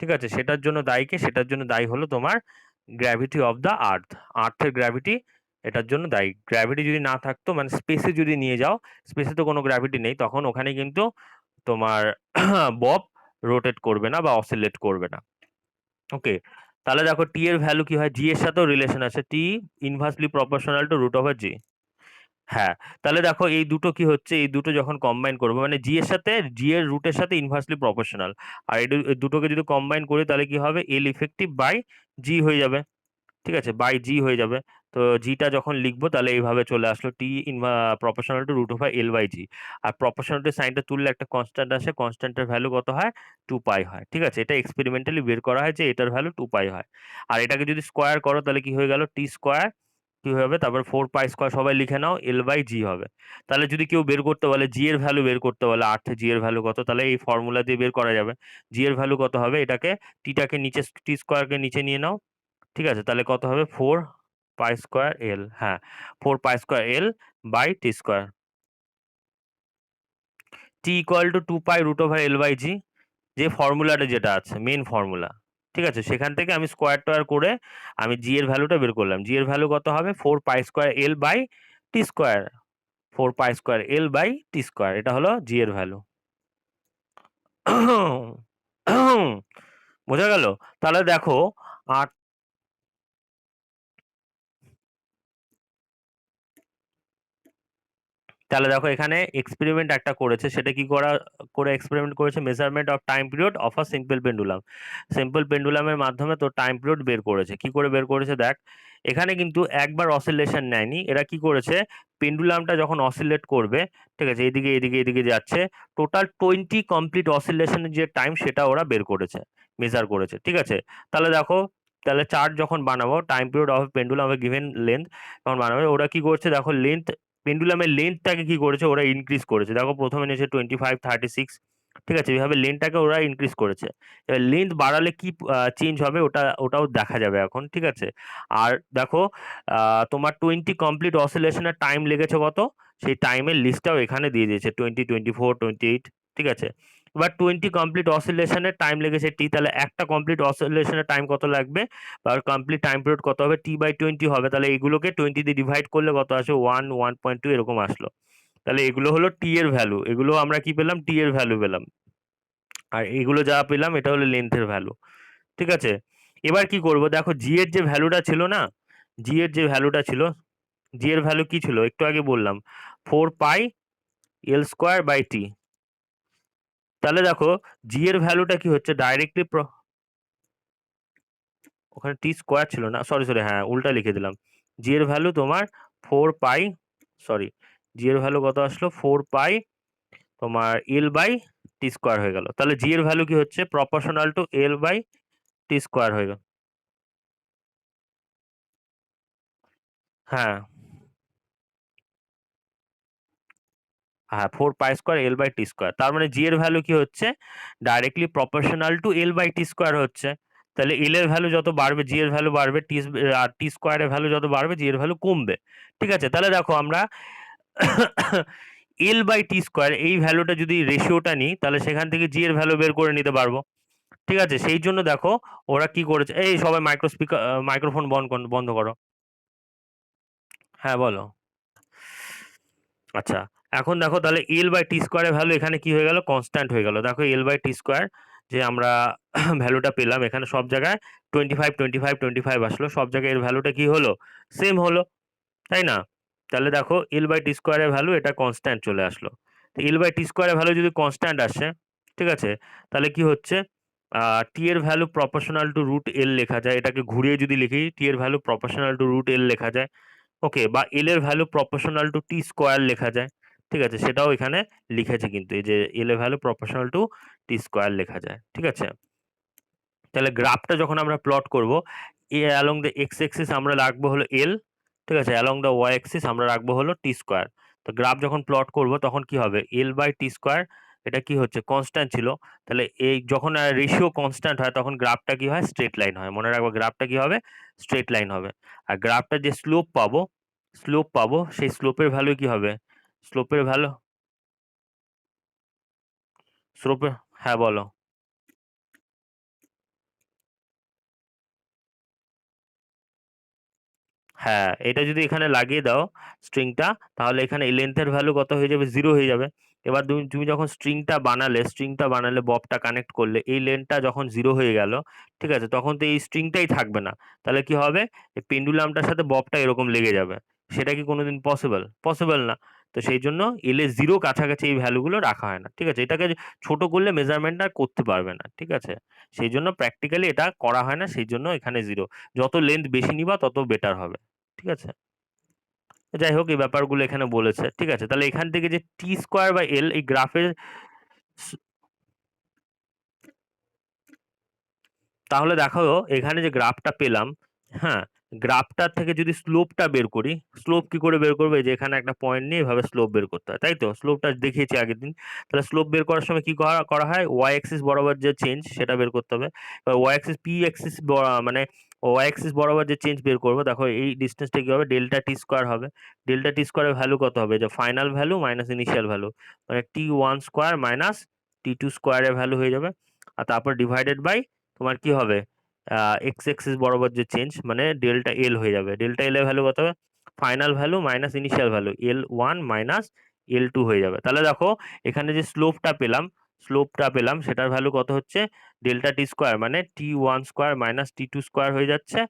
ঠিক আছে, সেটার জন্য দায়ী কে? সেটার জন্য দায়ী হলো তোমার গ্র্যাভিটি অফ দ্য আর্থ, আর্থের গ্র্যাভিটি এটার জন্য দায়ী। গ্র্যাভিটি যদি না থাকতো, মানে স্পেসে যদি নিয়ে যাও, স্পেসে তো কোনো গ্র্যাভিটি নেই, তখন ওখানে কিন্তু তোমার বব রোটেট করবে না বা অসিলেট করবে না। ওকে, তাহলে দেখো টি এর ভ্যালু কি হয়, জি এর সাথেও রিলেশন আছে, T inversely proportional to root over G. হ্যাঁ, তাহলে দেখো এই দুটো কি হচ্ছে, এই দুটো যখন কম্বাইন করবো, মানে জি এর সাথে, জি এর রুটের সাথে ইনভার্সলি প্রপোর্শনাল, আর এই দুটোকে যদি কম্বাইন করি তাহলে কি হবে, এল ইফেক্টিভ বাই জি হয়ে যাবে, ঠিক আছে, বাই জি হয়ে যাবে। তো জিটা যখন লিখবো তাহলে এইভাবে চলে আসলো, T in proportional to root over L by G. আর প্রপোর্শনালিটি সাইনটা তুললে একটা কনস্ট্যান্ট আসে, কনস্ট্যান্টের ভ্যালু কত হয়, 2 পাই হয়, ঠিক আছে। এটা এক্সপেরিমেন্টালি বের করা হয় যে এটার ভ্যালু 2 পাই হয়। আর এটাকে যদি স্কোয়ার করো তাহলে কি হয়ে গেল, টি স্কোয়ার কি হবে, তারপর 4 পাই স্কোয়ার, সবাই লিখে নাও, এল বাই জি হবে। তাহলে যদি কেউ বের করতে বলে, জি এর ভ্যালু বের করতে বলে, আর্থে জি এর ভ্যালু কত, তাহলে এই ফর্মুলা দিয়ে বের করা যাবে। জি এর ভ্যালু কত হবে, এটাকে টিটাকে নিচে, টি স্কোয়ারকে নিচে নিয়ে নাও, ঠিক আছে, তাহলে কত হবে, 4 পাই স্কোয়ার এল, হ্যাঁ, 4 pi square L by T square, T equal to 2 pi root over L by G, যে ফর্মুলাটা যেটা আছে মেন ফর্মুলা, ঠিক আছে, সেখান থেকে আমি স্কোয়ার টোয়ার করে আমি জি এর ভ্যালুটা বের করলাম। জি এর ভ্যালু কত হবে, 4 pi square L by T square, 4 pi square L by T square, এটা হলো জি এর ভ্যালু। বোঝা গেল? তাহলে দেখো, আর তাহলে দেখো এখানে এক্সপেরিমেন্ট একটা করেছে, সেটা কি করে এক্সপেরিমেন্ট করেছে, measurement of time period of a simple pendulum. Simple পেন্ডুলামের মাধ্যমে তো টাইম পিরিয়ড বের করেছে। কি করে বের করেছে দেখ, এখানে কিন্তু একবার অসিলেশন নেয়নি, এরা কি করেছে, পেন্ডুলামটা যখন অসিলেট করবে, ঠিক আছে, এদিকে এদিকে এদিকে যাচ্ছে, টোটাল 20 কমপ্লিট অসিলেশনের যে টাইম সেটা ওরা বের করেছে, মেজার করেছে, ঠিক আছে। তাহলে দেখো, তাহলে চার্ট যখন বানাবো, time period of pendulum of given length যখন বানাবে, ওরা কি করছে দেখো, পেন্ডুলামের লেন্থটাকে কি করেছে ওরা, ইনক্রিজ করেছে। দেখো প্রথমে নিয়েছে 25, 36, ঠিক আছে? এভাবে লেন্থটাকে ওরা ইনক্রিজ করেছে। এবার লেন্থ বাড়ালে কি চেঞ্জ হবে ওটাও দেখা যাবে এখন। ঠিক আছে? আর দেখো আ তোমার 20 কমপ্লিট অসিলেশন এর টাইম লেগেছে কত? সেই টাইমের লিস্টটাও এখানে দিয়ে দিয়েছে 20, 24, 28 ঠিক আছে? এবার 20 কমপ্লিট অসিলেশন এর টাইম লেগেছে T, তাহলে একটা কমপ্লিট অসিলেশন এর টাইম কত লাগবে? আর কমপ্লিট টাইম পিরিয়ড কত হবে? T/20 হবে। তাহলে এগুলোকে 20 দিয়ে ডিভাইড করলে কত আসে? 1, 1.2 এরকম আসলো। তাহলে এগুলো হলো T এর ভ্যালু। এগুলো আমরা কি পেলাম? T এর ভ্যালু পেলাম। আর এগুলো যা পেলাম এটা হলো লেন্থের ভ্যালু। ঠিক আছে? এবার কি করব? দেখো জি এর যে ভ্যালুটা ছিল না? জি এর যে ভ্যালুটা ছিল, জি এর ভ্যালু কি ছিল? একটু আগে বললাম 4 পাই এল স্কয়ার বাই টি। তাহলে দেখো জি এর ভ্যালুটা কি হচ্ছে? ডাইরেক্টলি ওখানে টি স্কয়ার ছিল না। সরি, হ্যাঁ, উল্টা লিখে দিলাম। জি এর ভ্যালু তোমার 4 পাই সরি, জি এর ভ্যালু কত আসলো? 4 পাই তোমার এল বাই টি স্কয়ার হয়ে গেল। তাহলে জি এর ভ্যালু কি হচ্ছে? Proportional to L by T square হয়ে গেল। হ্যাঁ, হ্যাঁ, 4 pi square L by T square. তার মানে জি এর ভ্যালু কি হচ্ছে? Directly proportional to L by T square হচ্ছে। তাহলে এল এর ভ্যালু যত বাড়বে জি এর ভ্যালু বাড়বে, আর টি স্কয়ার এর ভ্যালু যত বাড়বে জি এর ভ্যালু কমবে। ঠিক আছে? তাহলে দেখো আমরা এল বাই টি স্কয়ার এই ভ্যালুটা যদি রেশিওটা নিই তাহলে সেখান থেকে জি এর ভ্যালু বের করে নিতে পারবো। ঠিক আছে? সেই জন্য দেখো ওরা কি করেছে, এই সবাই মাইক্রোফোন বন্ধ করো। হ্যাঁ, বলো। আচ্ছা, এখন দেখো তাহলে L বাই টি স্কয়ার এর ভ্যালু এখানে কি হয়ে গেল? কনস্ট্যান্ট হয়ে গেল। দেখো L বাই টি স্কয়ার যে আমরা ভ্যালুটা পেলাম এখানে সব জায়গায় 25, 25, 25 আসলো। সব জায়গায় এর ভ্যালুটা কি হলো? সেম হলো। তাই না? তাহলে দেখো L বাই টি স্কয়ার এর ভ্যালু এটা কনস্ট্যান্ট চলে আসলো। তো L বাই টি স্কয়ার এর ভ্যালু যদি কনস্ট্যান্ট আসে, ঠিক আছে? তাহলে কি হচ্ছে? টি এর value proportional to root L লেখা যায়। এটাকে ঘুরিয়ে যদি লিখি টি এর value proportional to root L লেখা যায়। ওকে, বা এল এর value proportional to T square লেখা যায়। ঠিক আছে? সেটাও এখানে লিখেছি কিন্তু এই যে এল এর value proportional to T square লেখা যায়। ঠিক আছে? তাহলে গ্রাফটা যখন আমরা প্লট করব, অ্যালং দ্য এক্স অ্যাক্সিস আমরা রাখবো হলো এল, ঠিক আছে? অ্যালং দ্য ওয়াই অ্যাক্সিস আমরা রাখবো হলো টি স্কয়ার। তো গ্রাফ যখন প্লট করব তখন কি হবে? এল বাই টি স্কয়ার এটা কি হচ্ছে? কনস্ট্যান্ট ছিল। তাহলে এই যখন রেশিও কনস্ট্যান্ট হয় তখন গ্রাফটা কি হয়? স্ট্রেট লাইন হয়। মনে রাখবা গ্রাফটা কি হবে? স্ট্রেট লাইন হবে। আর গ্রাফটার যে স্লোপ পাবো সেই স্লোপের ভ্যালু কি হবে? স্লোপের ভ্যালু স্লোপের হ্যাঁ, বলো। হ্যাঁ, এটা যদি এখানে লাগিয়ে দাও স্ট্রিংটা, তাহলে এখানে লেন্থের ভ্যালু কত হয়ে যাবে? 0 হয়ে যাবে। এবার তুমি তুমি যখন স্ট্রিংটা বানালে ববটা কানেক্ট করলে এই লেন্থটা যখন 0 হয়ে গেল, ঠিক আছে? তখন তো এই স্ট্রিংটাই থাকবে না। তাহলে কি হবে? এই পেন্ডুলামটার সাথে ববটা এরকম লেগে যাবে। সেটা কি কোনোদিন পসিবল? পসিবল না। তো সেইজন্য এল এর 0 কাছাকাছি এই ভ্যালুগুলো রাখা হয় না। ঠিক আছে? এটাকে ছোট করলে মেজারমেন্টটা করতে পারবে না। ঠিক আছে? সেইজন্য প্র্যাকটিক্যালি এটা করা হয় না। সেইজন্য এখানে 0। যত লেন্থ বেশি নিবা তত বেটার হবে। ঠিক আছে? যাই হোক এই ব্যাপারগুলো এখানে বলেছে। ঠিক আছে? তাহলে এখান থেকে যে টি স্কয়ার বাই এল এই গ্রাফের স তাহলে দেখো এখানে যে গ্রাফটা পেলাম, হ্যাঁ? গ্রাফটার থেকে যদি স্লোপটা বের করি, স্লোপ কি করে বের করব? এই যে এখানে একটা পয়েন্ট নিয়ে এভাবে স্লোপ বের করতে হয়। তাই তো? স্লোপটা দেখিয়েছি আগের দিন। তাহলে স্লোপ বের করার সময় কি করা হয়? ওয়াই অ্যাক্সিস বরাবর যে চেঞ্জ সেটা বের করতে হবে। এবার ওয়াই অ্যাক্সিস পি অ্যাক্সিস মানে ওয়াই অ্যাক্সিস বরাবর যে চেঞ্জ বের করব, দেখো এই ডিসট্যান্সটা কি হবে? ডেল্টা টি স্কয়ার হবে। ডেল্টা টি স্কয়ার এর ভ্যালু কত হবে? যে final value minus initial value. মানে টি1 স্কয়ার মাইনাস টি2 স্কয়ার এর ভ্যালু হয়ে যাবে। আর তারপর ডিভাইডেড বাই তোমার কি হবে? এক্স অ্যাক্সিস বরাবর যে চেঞ্জ মানে ডেল্টা এল হয়ে যাবে। ডেল্টা এল এর ভ্যালু কত হবে? Final value minus initial value L1 minus L2 হয়ে যাবে। তাহলে দেখো এখানে যে স্লোপটা পেলাম সেটার ভ্যালু কত হচ্ছে? ডেল্টা টি স্কয়ার মানে টি1 স্কয়ার মাইনাস টি2 স্কয়ার হয়ে যাচ্ছে।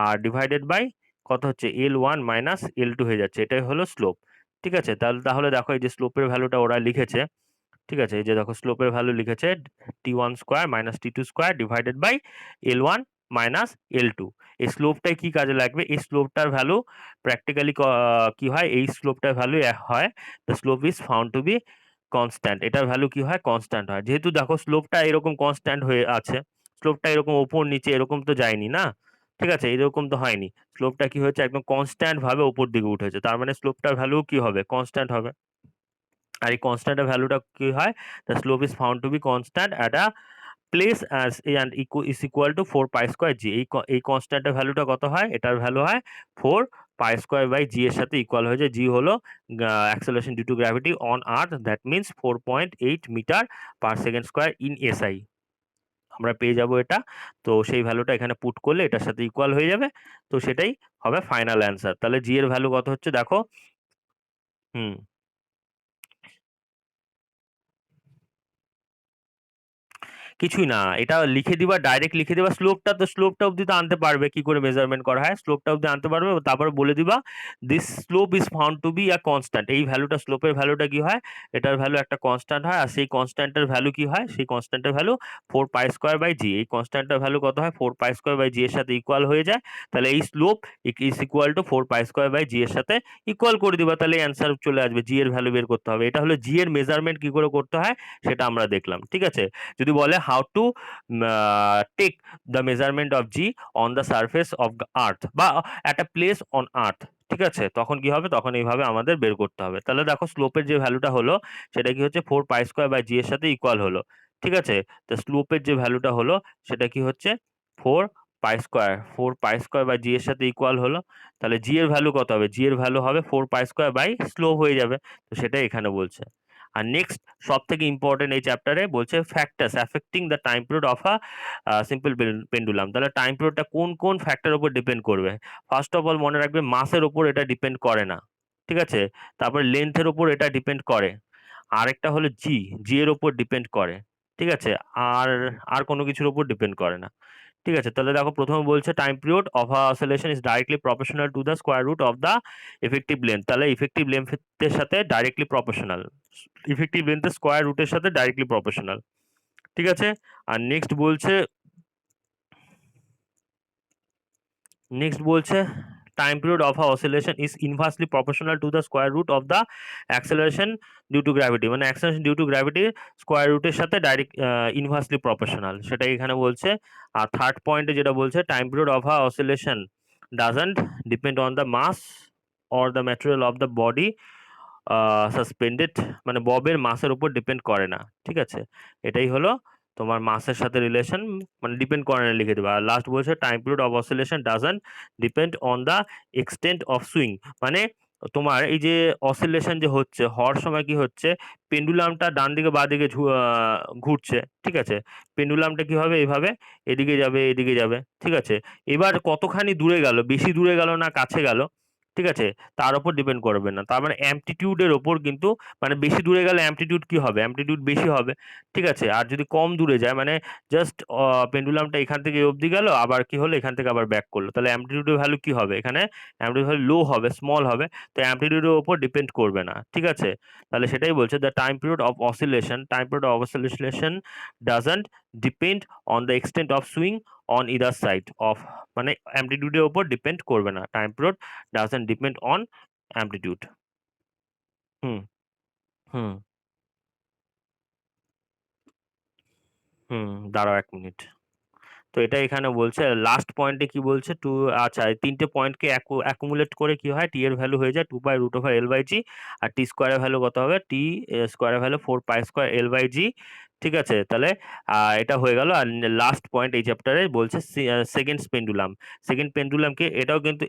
আর ডিভাইডেড বাই কত হচ্ছে? L1 মাইনাস L2 হয়ে যাচ্ছে। এটাই হলো স্লোপ। ঠিক আছে? তাহলে দেখো এই যে স্লোপের ভ্যালুটা ওরা লিখেছে, ঠিক আছে? এই যে দেখো স্লোপের ভ্যালু লিখেছে T one square minus T two square divided by L1 minus L2। এই স্লোপটাই কি কাজে লাগবে? এই স্লোপটার ভ্যালু প্র্যাকটিক্যালি কি হয়? এই স্লোপটার ভ্যালু হয় the slope is found to be constant. এটার ভ্যালু কি হয়? কনস্ট্যান্ট হয়। যেহেতু দেখো স্লোপটা এরকম কনস্ট্যান্ট হয়ে আছে, স্লোপটা এরকম উপর নিচে এরকম তো যায়নি না? ঠিক আছে? এরকম তো হয়নি। স্লোপটা কি হয়েছে? একদম কনস্ট্যান্ট ভাবে উপর দিকে উঠেছে। তার মানে স্লোপটার ভ্যালু কি হবে? কনস্ট্যান্ট হবে। আর এই কনস্ট্যান্টের ভ্যালুটা কি হয়, the slope is found to be constant at a place as and is equal to 4 pi square G. এই কনস্ট্যান্টের ভ্যালুটা কত হয়, এটার ভ্যালু হয় 4 পাই স্কয়ার বাই জি এর সাথে ইকুয়াল হয়ে যায়। জি হলো acceleration due to gravity on earth, that means 4.8 metre per second square in SI. আমরা পেয়ে যাব এটা। তো সেই ভ্যালুটা এখানে পুট করলে এটার সাথে ইকুয়াল হয়ে যাবে। তো সেটাই হবে ফাইনাল অ্যান্সার। তাহলে জি এর ভ্যালু কত হচ্ছে দেখো। হুম। কিছুই না, এটা লিখে দিবা, ডাইরেক্ট লিখে দিবা স্লোপটা। তো স্লোপটা অবধি তো আনতে পারবে, কি করে মেজারমেন্ট করা হয় স্লোপটা অবধি আনতে পারবে। তারপর বলে দিবা this slope is found to be a constant. এই ভ্যালুটা, স্লোপের ভ্যালুটা কি হয়, এটার ভ্যালু একটা কনস্ট্যান্ট হয়। আর সেই কনস্ট্যান্টের ভ্যালু কি হয়, সেই কনস্ট্যান্টের ভ্যালু 4 পাই স্কয়ার বাই জি। এই কনস্ট্যান্টের ভ্যালু কত হয়, 4 পাই স্কয়ার বাই জি এর সাথে ইকুয়াল হয়ে যায়। তাহলে এই slope is equal to 4 pi square by G এর সাথে ইকুয়াল করে দিবা, তাহলে অ্যান্সার চলে আসবে। জি এর ভ্যালু বের করতে হবে। এটা হলো জি এর মেজারমেন্ট কি করে করতে হয় সেটা আমরা দেখলাম, ঠিক আছে। যদি বলে how to take the measurement of g on the surface of the earth বা at a place on earth, ঠিক আছে, তখন কি হবে, তখন এইভাবে আমাদের বের করতে হবে। তাহলে দেখো স্লোপের যে ভ্যালুটা হলো সেটা কি হচ্ছে 4 পাই স্কয়ার বাই জি এর সাথে ইকুয়াল হলো, ঠিক আছে। তো স্লোপের যে ভ্যালুটা হলো সেটা কি হচ্ছে 4 pi square, 4 pi square by G এর সাথে ইকুয়াল হলো। তাহলে জি এর ভ্যালু কত হবে, জি এর ভ্যালু হবে 4 পাই স্কয়ার বাই স্লোপ হয়ে যাবে। তো সেটাই এখানে বলছে। আর নেক্সট সব থেকে ইম্পর্টেন্ট এই চ্যাপ্টারে বলছে factors affecting the time period of a simple pendulum. তাহলে টাইম পিরিয়ডটা কোন কোন ফ্যাক্টর উপর ডিপেন্ড করবে। ফার্স্ট অফ অল মনে রাখবে মাসের উপর এটা ডিপেন্ড করে না, ঠিক আছে। তারপর লেন্থের উপর এটা ডিপেন্ড করে। আরেকটা হলো জি, জি এর উপর ডিপেন্ড করে, ঠিক আছে। আর আর কোনো কিছুর উপর ডিপেন্ড করে না, ঠিক আছে। তাহলে দেখো প্রথমে বলছে time period of a oscillation is directly proportional to the square root of the effective length. তাহলে ইফেক্টিভ লেন্থের সাথে ডাইরেক্টলি প্রপোর্শনাল, ইফেক্টিভ লেন্থের স্কয়ার রুটের সাথে ডাইরেক্টলি প্রপোর্শনাল, ঠিক আছে। আর নেক্সট বলছে time period of a oscillation is inversely proportional to the square root of the acceleration due to gravity. মানে acceleration due to gravity square রুটের সাথে ডাইরেক্ট ইনভার্সলি প্রপোর্শনাল, সেটাই এখানে বলছে। আর থার্ড পয়েন্টে যেটা বলছে time period of a oscillation doesn't depend on the mass or the material of the body suspended, মানে ববের মাসের উপর ডিপেন্ড করে না, ঠিক আছে। এটাই হলো তোমার মাসের সাথে রিলেশন, মানে ডিপেন্ড করে না লিখে দেবে। আর লাস্ট বলছে time period of oscillation doesn't depend on the extent of swing. মানে তোমার এই যে অসিলেশন যে হচ্ছে, হওয়ার সময় কি হচ্ছে, পেন্ডুলামটা ডান দিকে বাঁ দিকে ঘুরছে, ঠিক আছে। পেন্ডুলামটা কি হবে, এইভাবে এদিকে যাবে এদিকে যাবে, ঠিক আছে। এবার কতখানি দূরে গেল, বেশি দূরে গেল না কাছে গেল, ঠিক আছে, তার উপর ডিপেন্ড করবে না। তার মানে অ্যামপ্লিটিউডের ওপর কিন্তু, মানে বেশি দূরে গেলে অ্যামপ্লিটিউড কি হবে, অ্যামপ্লিটিউড বেশি হবে, ঠিক আছে। আর যদি কম দূরে যায়, মানে জাস্ট পেন্ডুলামটা এখান থেকে এই অবধি গেল, আবার কি হলো এখান থেকে আবার ব্যাক করলো, তাহলে অ্যামপ্লিটিউডের ভ্যালু কি হবে, এখানে অ্যামপ্লিটিউড ভ্যালু লো হবে, স্মল হবে। তো অ্যামপ্লিটিউডের ওপর ডিপেন্ড করবে না, ঠিক আছে। তাহলে সেটাই বলছে the time period of oscillation doesn't depend on the extent of swing on either side of, মানে অ্যামপ্লিটিউডের ওপর ডিপেন্ড করবে না। Time period doesn't depend on amplitude. হুম, হুম, হুম, দাঁড়াও ১ মিনিট। তো এটা এখানে বলছে লাস্ট পয়েন্টে কি বলছে, আচ্ছা, এই ৩ টে পয়েন্টকে অ্যাকুমুলেট করে কি হয়, টি এর ভ্যালু হয়ে যায় 2 √L/g। আর টি স্কয়ারের ভ্যালু কত হবে, টি স্কয়ারের ভ্যালু 4 পাই স্কয়ার L/g, ঠিক আছে। তাহলে এটা হয়ে গেল। আর লাস্ট পয়েন্ট এই চ্যাপ্টারে বলছে সেকেন্ড পেন্ডুলাম। সেকেন্ড পেন্ডুলাম কি, এটাও কিন্তু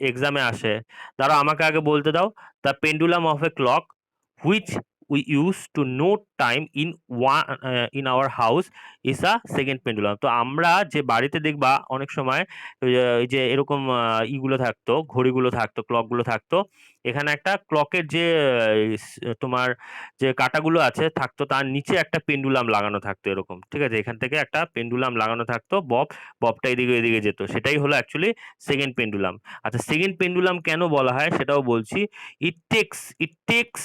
এক্সামে আসে। দাঁড়াও আমাকে আগে বলতে দাও। The pendulum of A clock which we used to note time in our house is a second pendulum। তো আমরা যে বাড়িতে দেখবা অনেক সময় এই যে এরকম ইগুলো থাকতো, ঘড়িগুলো থাকতো, ক্লকগুলো থাকতো, এখানে একটা ক্লকের যে তোমার যে কাঁটাগুলো আছে থাকতো, তার নিচে একটা পেন্ডুলাম লাগানো থাকতো এরকম, ঠিক আছে। এখান থেকে একটা পেন্ডুলাম লাগানো থাকতো, ববটা এদিকে এদিকে যেত, সেটাই হলো অ্যাকচুয়ালি সেকেন্ড পেন্ডুলাম। আচ্ছা, সেকেন্ড পেন্ডুলাম কেন বলা হয় সেটাও বলছি। It takes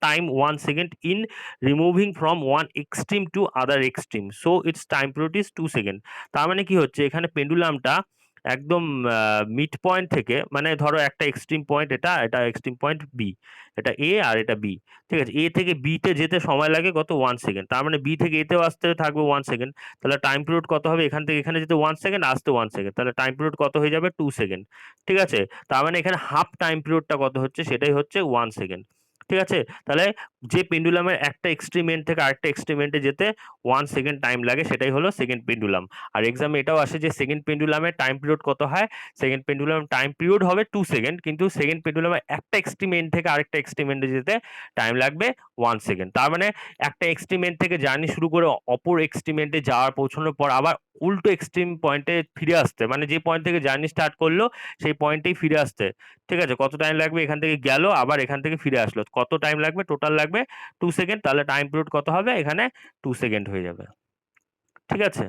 time 1 second in removing from one extreme to other extreme, so its time period is 2 second। তার মানে কি হচ্ছে, এখানে পেন্ডুলামটা একদম মিড পয়েন্ট থেকে, মানে ধরো একটা এক্সট্রিম পয়েন্ট, এটা এক্সট্রিম পয়েন্ট বি, এটা এ আর এটা বি, ঠিক আছে। এ থেকে বি তে যেতে সময় লাগে কত, 1 সেকেন্ড। তার মানে বি থেকে এতেও আসতে থাকবে 1 সেকেন্ড। তাহলে টাইম পিরিয়ড কত হবে, এখান থেকে এখানে যেতে 1 সেকেন্ড, আসতে 1 সেকেন্ড, তাহলে টাইম পিরিয়ড কত হয়ে যাবে, 2 সেকেন্ড, ঠিক আছে। তার মানে এখানে হাফ টাইম পিরিয়ডটা কত হচ্ছে, সেটাই হচ্ছে 1 সেকেন্ড। ঠিক আছে? তাহলে যে পেন্ডুলামের একটা এক্সট্রিম এন্ড থেকে আরেকটা এক্সট্রিম এন্ডে যেতে 1 সেকেন্ড টাইম লাগে সেটাই হলো সেকেন্ড পেন্ডুলাম। আর এক্সামে এটাও আসে যে সেকেন্ড পেন্ডুলামের টাইম পিরিয়ড কত হয়? সেকেন্ড পেন্ডুলামের টাইম পিরিয়ড হবে 2 সেকেন্ড, কিন্তু সেকেন্ড পেন্ডুলামের একটা এক্সট্রিম এন্ড থেকে আরেকটা এক্সট্রিম এন্ডে যেতে টাইম লাগবে 1 সেকেন্ড। তার মানে একটা এক্সট্রিম এন্ড থেকে জার্নি শুরু করে অপর এক্সট্রিম এন্ডে যাওয়ার পৌঁছানোর পর আবার উল্টো এক্সট্রিম পয়েন্টে ফিরে আসতে, মানে যে পয়েন্ট থেকে জার্নি স্টার্ট করলো সেই পয়েন্টেই ফিরে আসতে, ঠিক আছে? কত টাইম লাগবে? এখান থেকে গেল আবার এখান থেকে ফিরে আসলো। কত টাইম লাগবে? টোটাল লাগবে 2 সেকেন্ড। তাহলে টাইম পিরিয়ড কত হবে? এখানে 2 সেকেন্ড হয়ে যাবে। ঠিক আছে?